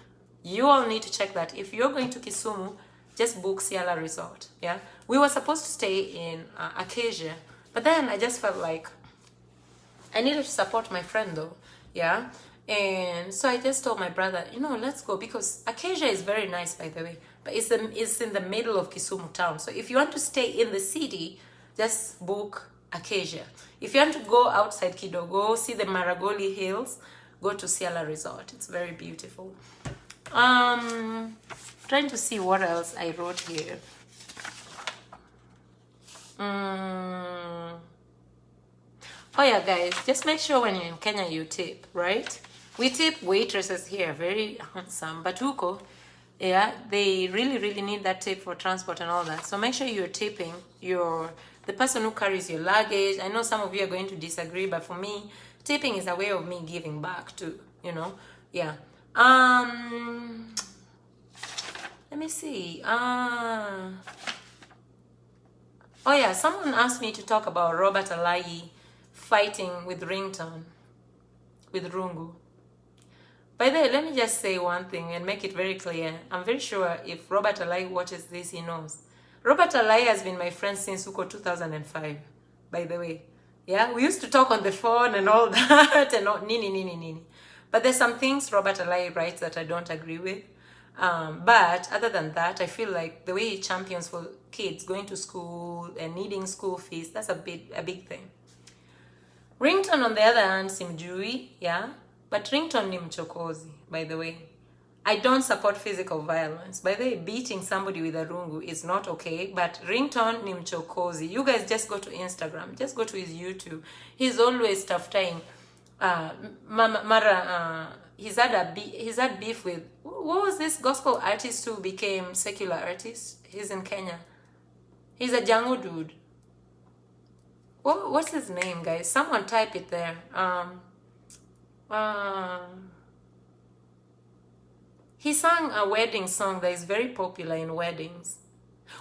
you all need to check that. If you're going to Kisumu, just book Ciala Resort. Yeah, we were supposed to stay in Acacia, but then I just felt like I needed to support my friend though. Yeah. And so I just told my brother, let's go, because Acacia is very nice, by the way, but it's in the middle of Kisumu town. So if you want to stay in the city, just book Acacia. If you want to go outside Kidogo, see the Maragoli Hills, go to Ciala Resort. It's very beautiful. Trying to see what else I wrote here. Oh yeah, guys, just make sure when you're in Kenya you tip, right? We tip waitresses here, very handsome. But huko, yeah, they really, really need that tip for transport and all that. So make sure you're tipping the person who carries your luggage. I know some of you are going to disagree, but for me, tipping is a way of me giving back too, Yeah. Let me see. Oh yeah, someone asked me to talk about Robert Alai fighting with Ringtone, with Rungu. By the way, let me just say one thing and make it very clear. I'm very sure if Robert Alai watches this, he knows. Robert Alai has been my friend since 2005, by the way. Yeah, we used to talk on the phone and all that and all, nini. But there's some things Robert Alai writes that I don't agree with. But other than that, I feel like the way he champions for kids going to school and needing school fees, that's a big thing. Ringtone, on the other hand, simjui, yeah? But Ringtone ni mchokozi, by the way. I don't support physical violence. By the way, beating somebody with a rungu is not okay, but Ringtone ni mchokozi. You guys just go to Instagram, just go to his YouTube. He's always tafutang. He's had beef with, what was this gospel artist who became secular artist? He's in Kenya. He's a Jango dude. What's his name, guys? Someone type it there. He sang a wedding song that is very popular in weddings.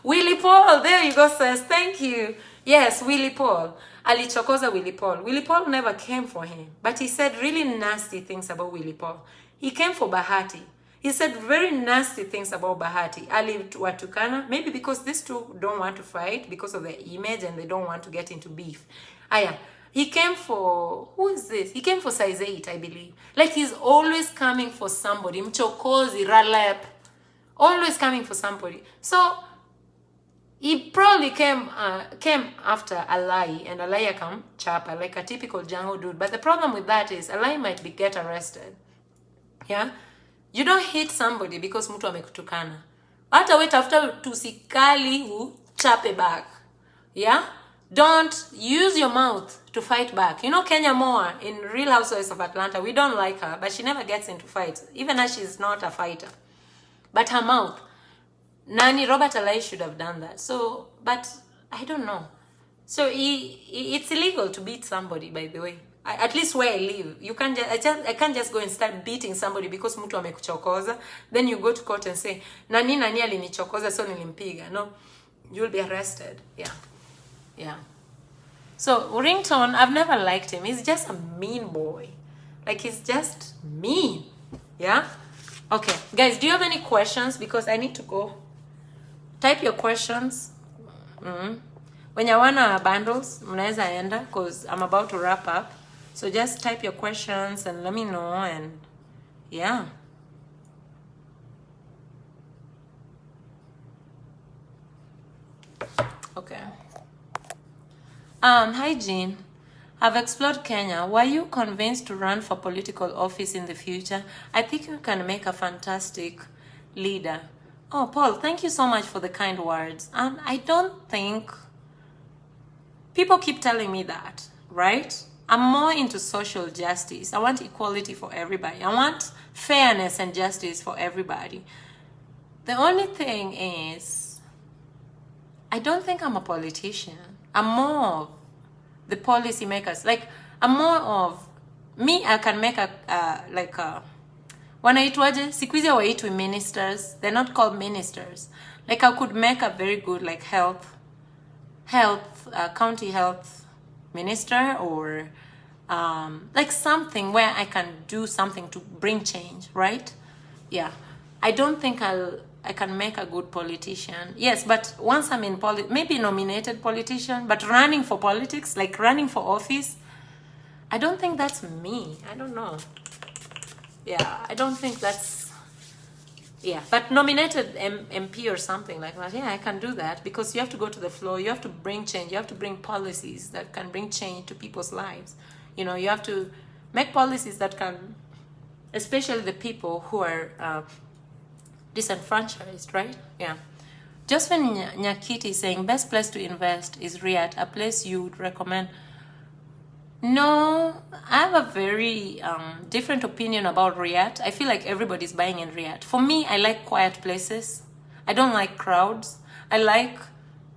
Willie Paul, there you go, sis. Thank you. Yes, Willie Paul. Alichokoza Willie Paul. Willie Paul never came for him, but he said really nasty things about Willie Paul. He came for Bahati. He said very nasty things about Bahati. Watukana, maybe because these two don't want to fight because of their image and they don't want to get into beef. Aya, he came for, who is this? He came for size 8, I believe. Like he's always coming for somebody. Mchokozi, Ralep. Always coming for somebody. So, he probably came after Alai, and Alai come chapa, like a typical Django dude. But the problem with that is Alai might get arrested. Yeah? You don't hit somebody because mtu amekutukana. Hata wait after tusikali uchape back. Yeah? Don't use your mouth to fight back. Kenya Moa in Real Housewives of Atlanta, we don't like her, but she never gets into fights, even as she's not a fighter. But her mouth, Nani Robert Alai should have done that. So, but I don't know. So it's illegal to beat somebody, by the way. At least where I live, you can't I can't just go and start beating somebody because mtu amekuchokoza. Then you go to court and say, nani alinichokoza so nilimpiga. No, you'll be arrested. Yeah. So Ringtone, I've never liked him. He's just a mean boy. Like he's just mean. Yeah. Okay, guys, do you have any questions? Because I need to go. Type your questions. When you wanna bundles, mnaweza enda because I'm about to wrap up. So just type your questions and let me know, and yeah. Okay. Hi Jean. I've explored Kenya. Were you convinced to run for political office in the future? I think you can make a fantastic leader. Oh, Paul, thank you so much for the kind words. I don't think people keep telling me that, right? I'm more into social justice. I want equality for everybody. I want fairness and justice for everybody. The only thing is, I don't think I'm a politician. I'm more of the policy makers. Like, I'm more of, me, I can make wanaitwaje? Siku hizi hawaitwi ministers. They're not called ministers. Like I could make a very good like county health minister, or like something where I can do something to bring change, right? Yeah. I don't think I can make a good politician. Yes, but once I'm in maybe nominated politician, but running for politics, like running for office, I don't think that's me. I don't know. Yeah, I don't think that's, yeah, but nominated MP or something like that, yeah, I can do that, because you have to go to the floor, you have to bring change, you have to bring policies that can bring change to people's lives. You know, you have to make policies that can, especially the people who are disenfranchised, right? Yeah. Josephine Nyakiti is saying, best place to invest is Riyadh, a place you would recommend. No, I have a very different opinion about Riyadh. I feel like everybody's buying in Riyadh. For me, I like quiet places. I don't like crowds. I like,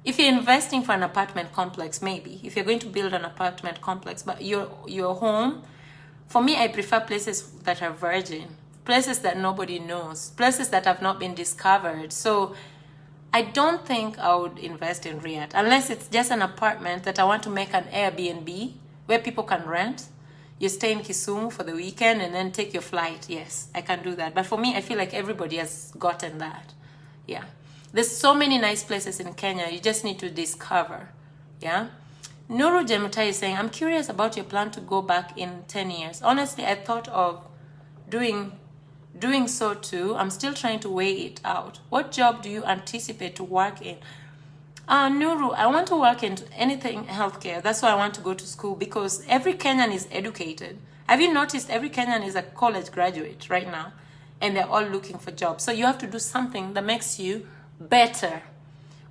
if you're investing for an apartment complex, maybe. If you're going to build an apartment complex, but your home, for me, I prefer places that are virgin. Places that nobody knows. Places that have not been discovered. So I don't think I would invest in Riyadh, unless it's just an apartment that I want to make an Airbnb, where people can rent. You stay in Kisumu for the weekend and then take your flight. Yes, I can do that. But for me, I feel like everybody has gotten that. Yeah. There's so many nice places in Kenya. You just need to discover. Yeah. Nuru Jemutai is saying, I'm curious about your plan to go back in 10 years. Honestly, I thought of doing so too. I'm still trying to weigh it out. What job do you anticipate to work in? Nuru, I want to work in anything healthcare. That's why I want to go to school, because every Kenyan is educated. Have you noticed every Kenyan is a college graduate right now, and they're all looking for jobs? So you have to do something that makes you better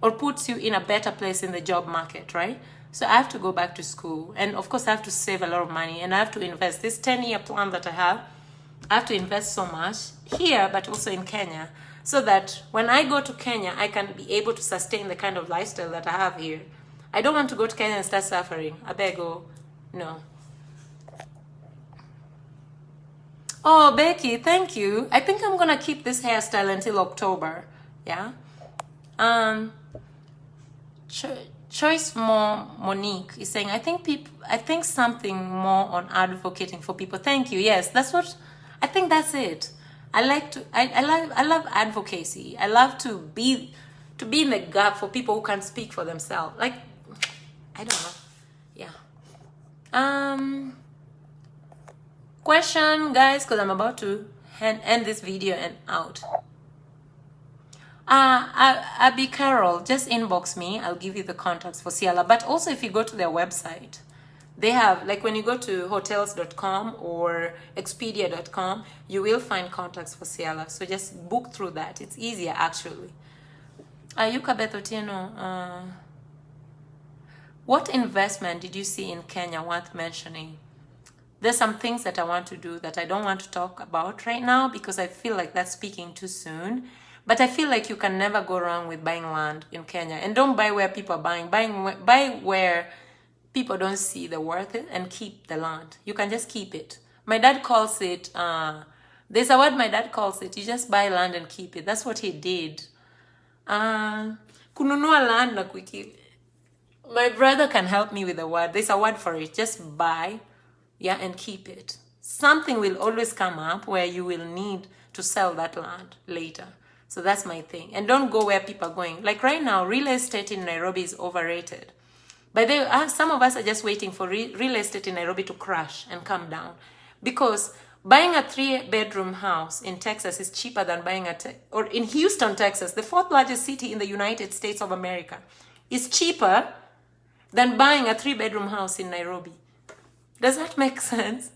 or puts you in a better place in the job market, right? So I have to go back to school, and of course I have to save a lot of money, and I have to invest. This 10-year plan that I have to invest so much here, but also in Kenya, so that when I go to Kenya, I can be able to sustain the kind of lifestyle that I have here. I don't want to go to Kenya and start suffering. I beg you, no. Oh, Becky, thank you. I think I'm gonna keep this hairstyle until October. Yeah. Choice More Monique is saying, I think something more on advocating for people. Thank you. Yes, I think that's it. I love advocacy. I love to be in the gap for people who can speak for themselves. Like, I don't know. Yeah. Question, guys, because I'm about to end this video and out. Abby Carol, just inbox me. I'll give you the contacts for Ciala. But also, if you go to their website, they have, like when you go to hotels.com or expedia.com, you will find contacts for Ciala. So just book through that. It's easier, actually. Yuka Bethotieno, what investment did you see in Kenya worth mentioning? There's some things that I want to do that I don't want to talk about right now, because I feel like that's speaking too soon. But I feel like you can never go wrong with buying land in Kenya. And don't buy where people are buying. Buy where people don't see the worth it, and keep the land. You can just keep it. My dad calls it, there's a word my dad calls it, you just buy land and keep it. That's what he did. Kununua land na kuiki. My brother can help me with the word. There's a word for it. Just buy, yeah, and keep it. Something will always come up where you will need to sell that land later. So that's my thing. And don't go where people are going. Like right now, real estate in Nairobi is overrated. But some of us are just waiting for real estate in Nairobi to crash and come down. Because buying a 3-bedroom house in Texas is cheaper than buying or in Houston, Texas, the 4th largest city in the United States of America, is cheaper than buying a 3-bedroom house in Nairobi. Does that make sense?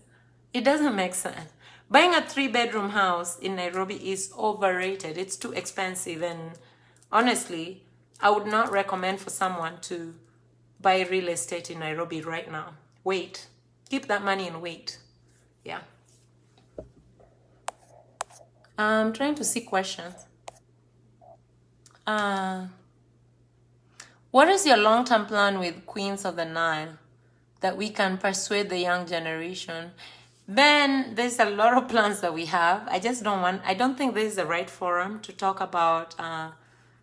It doesn't make sense. Buying a 3-bedroom house in Nairobi is overrated. It's too expensive. And honestly, I would not recommend for someone to buy real estate in Nairobi right now. Wait. Keep that money and wait. Yeah. I'm trying to see questions. What is your long-term plan with Queens of the Nile that we can persuade the young generation? Ben, there's a lot of plans that we have. I don't think this is the right forum to talk about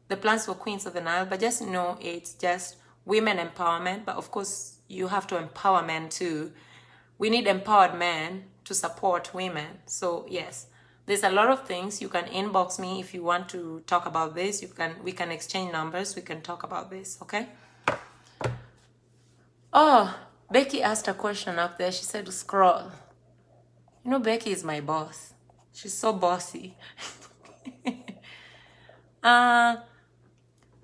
the plans for Queens of the Nile, but just know it's just women empowerment. But of course, you have to empower men too. We need empowered men to support women. So yes, there's a lot of things. You can inbox me if you want to talk about this. We can exchange numbers. We can talk about this, okay? Oh, Becky asked a question up there. She said, scroll. You know, Becky is my boss. She's so bossy.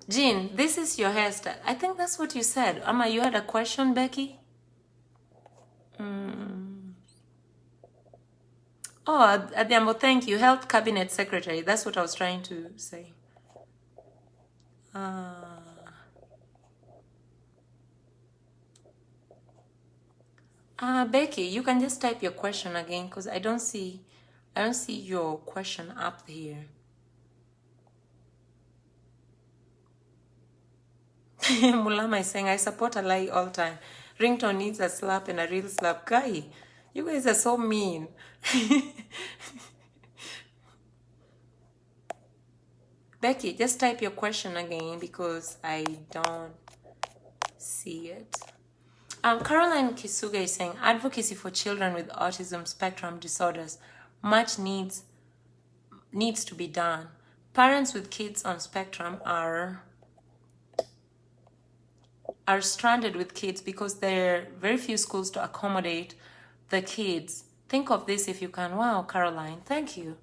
Jean, this is your hairstyle. I think that's what you said. Amma, you had a question, Becky? Oh, Adhiambo, thank you. Health Cabinet Secretary. That's what I was trying to say. Becky, you can just type your question again because I don't see your question up here. Mulama is saying, I support a lie all time. Ringtone needs a slap and a real slap. Guy, you guys are so mean. Becky, just type your question again because I don't see it. Caroline Kisuga is saying, advocacy for children with autism spectrum disorders. Much needs to be done. Parents with kids on spectrum are stranded with kids because there are very few schools to accommodate the kids. Think of this if you can. Wow, Caroline, thank you.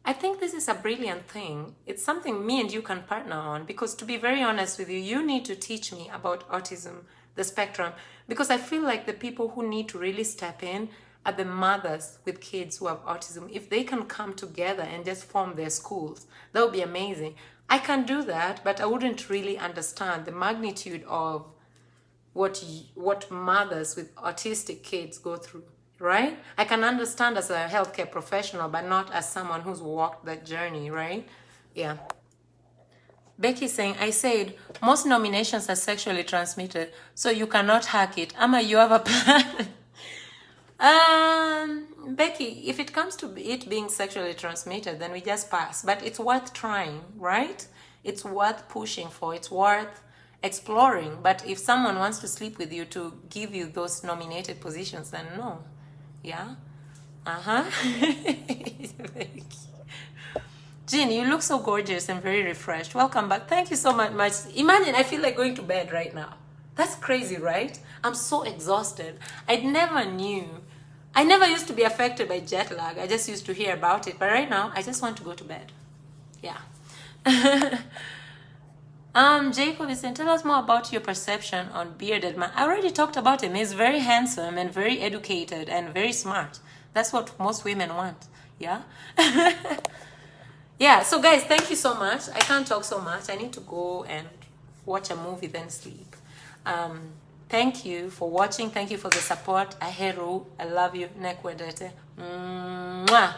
I think this is a brilliant thing. It's something me and you can partner on because, to be very honest with you, you need to teach me about autism, the spectrum, because I feel like the people who need to really step in are the mothers with kids who have autism. If they can come together and just form their schools, that would be amazing. I can do that, but I wouldn't really understand the magnitude of what mothers with autistic kids go through, right? I can understand as a healthcare professional, but not as someone who's walked that journey, right? Yeah. Becky saying, I said, most nominations are sexually transmitted, so you cannot hack it. Ama, you have a plan? Becky, if it comes to it being sexually transmitted, then we just pass. But it's worth trying, right? It's worth pushing for. It's worth exploring. But if someone wants to sleep with you to give you those nominated positions, then no. Yeah? Jean, you look so gorgeous and very refreshed. Welcome back. Thank you so much. Imagine, I feel like going to bed right now. That's crazy, right? I'm so exhausted. I never used to be affected by jet lag. I just used to hear about it. But right now, I just want to go to bed. Yeah. Jacob is saying, tell us more about your perception on bearded man. I already talked about him. He's very handsome and very educated and very smart. That's what most women want. Yeah. Yeah. So guys, thank you so much. I can't talk so much. I need to go and watch a movie, then sleep. Thank you for watching. Thank you for the support. Aheru. I love you. Nekwedete. Mwah.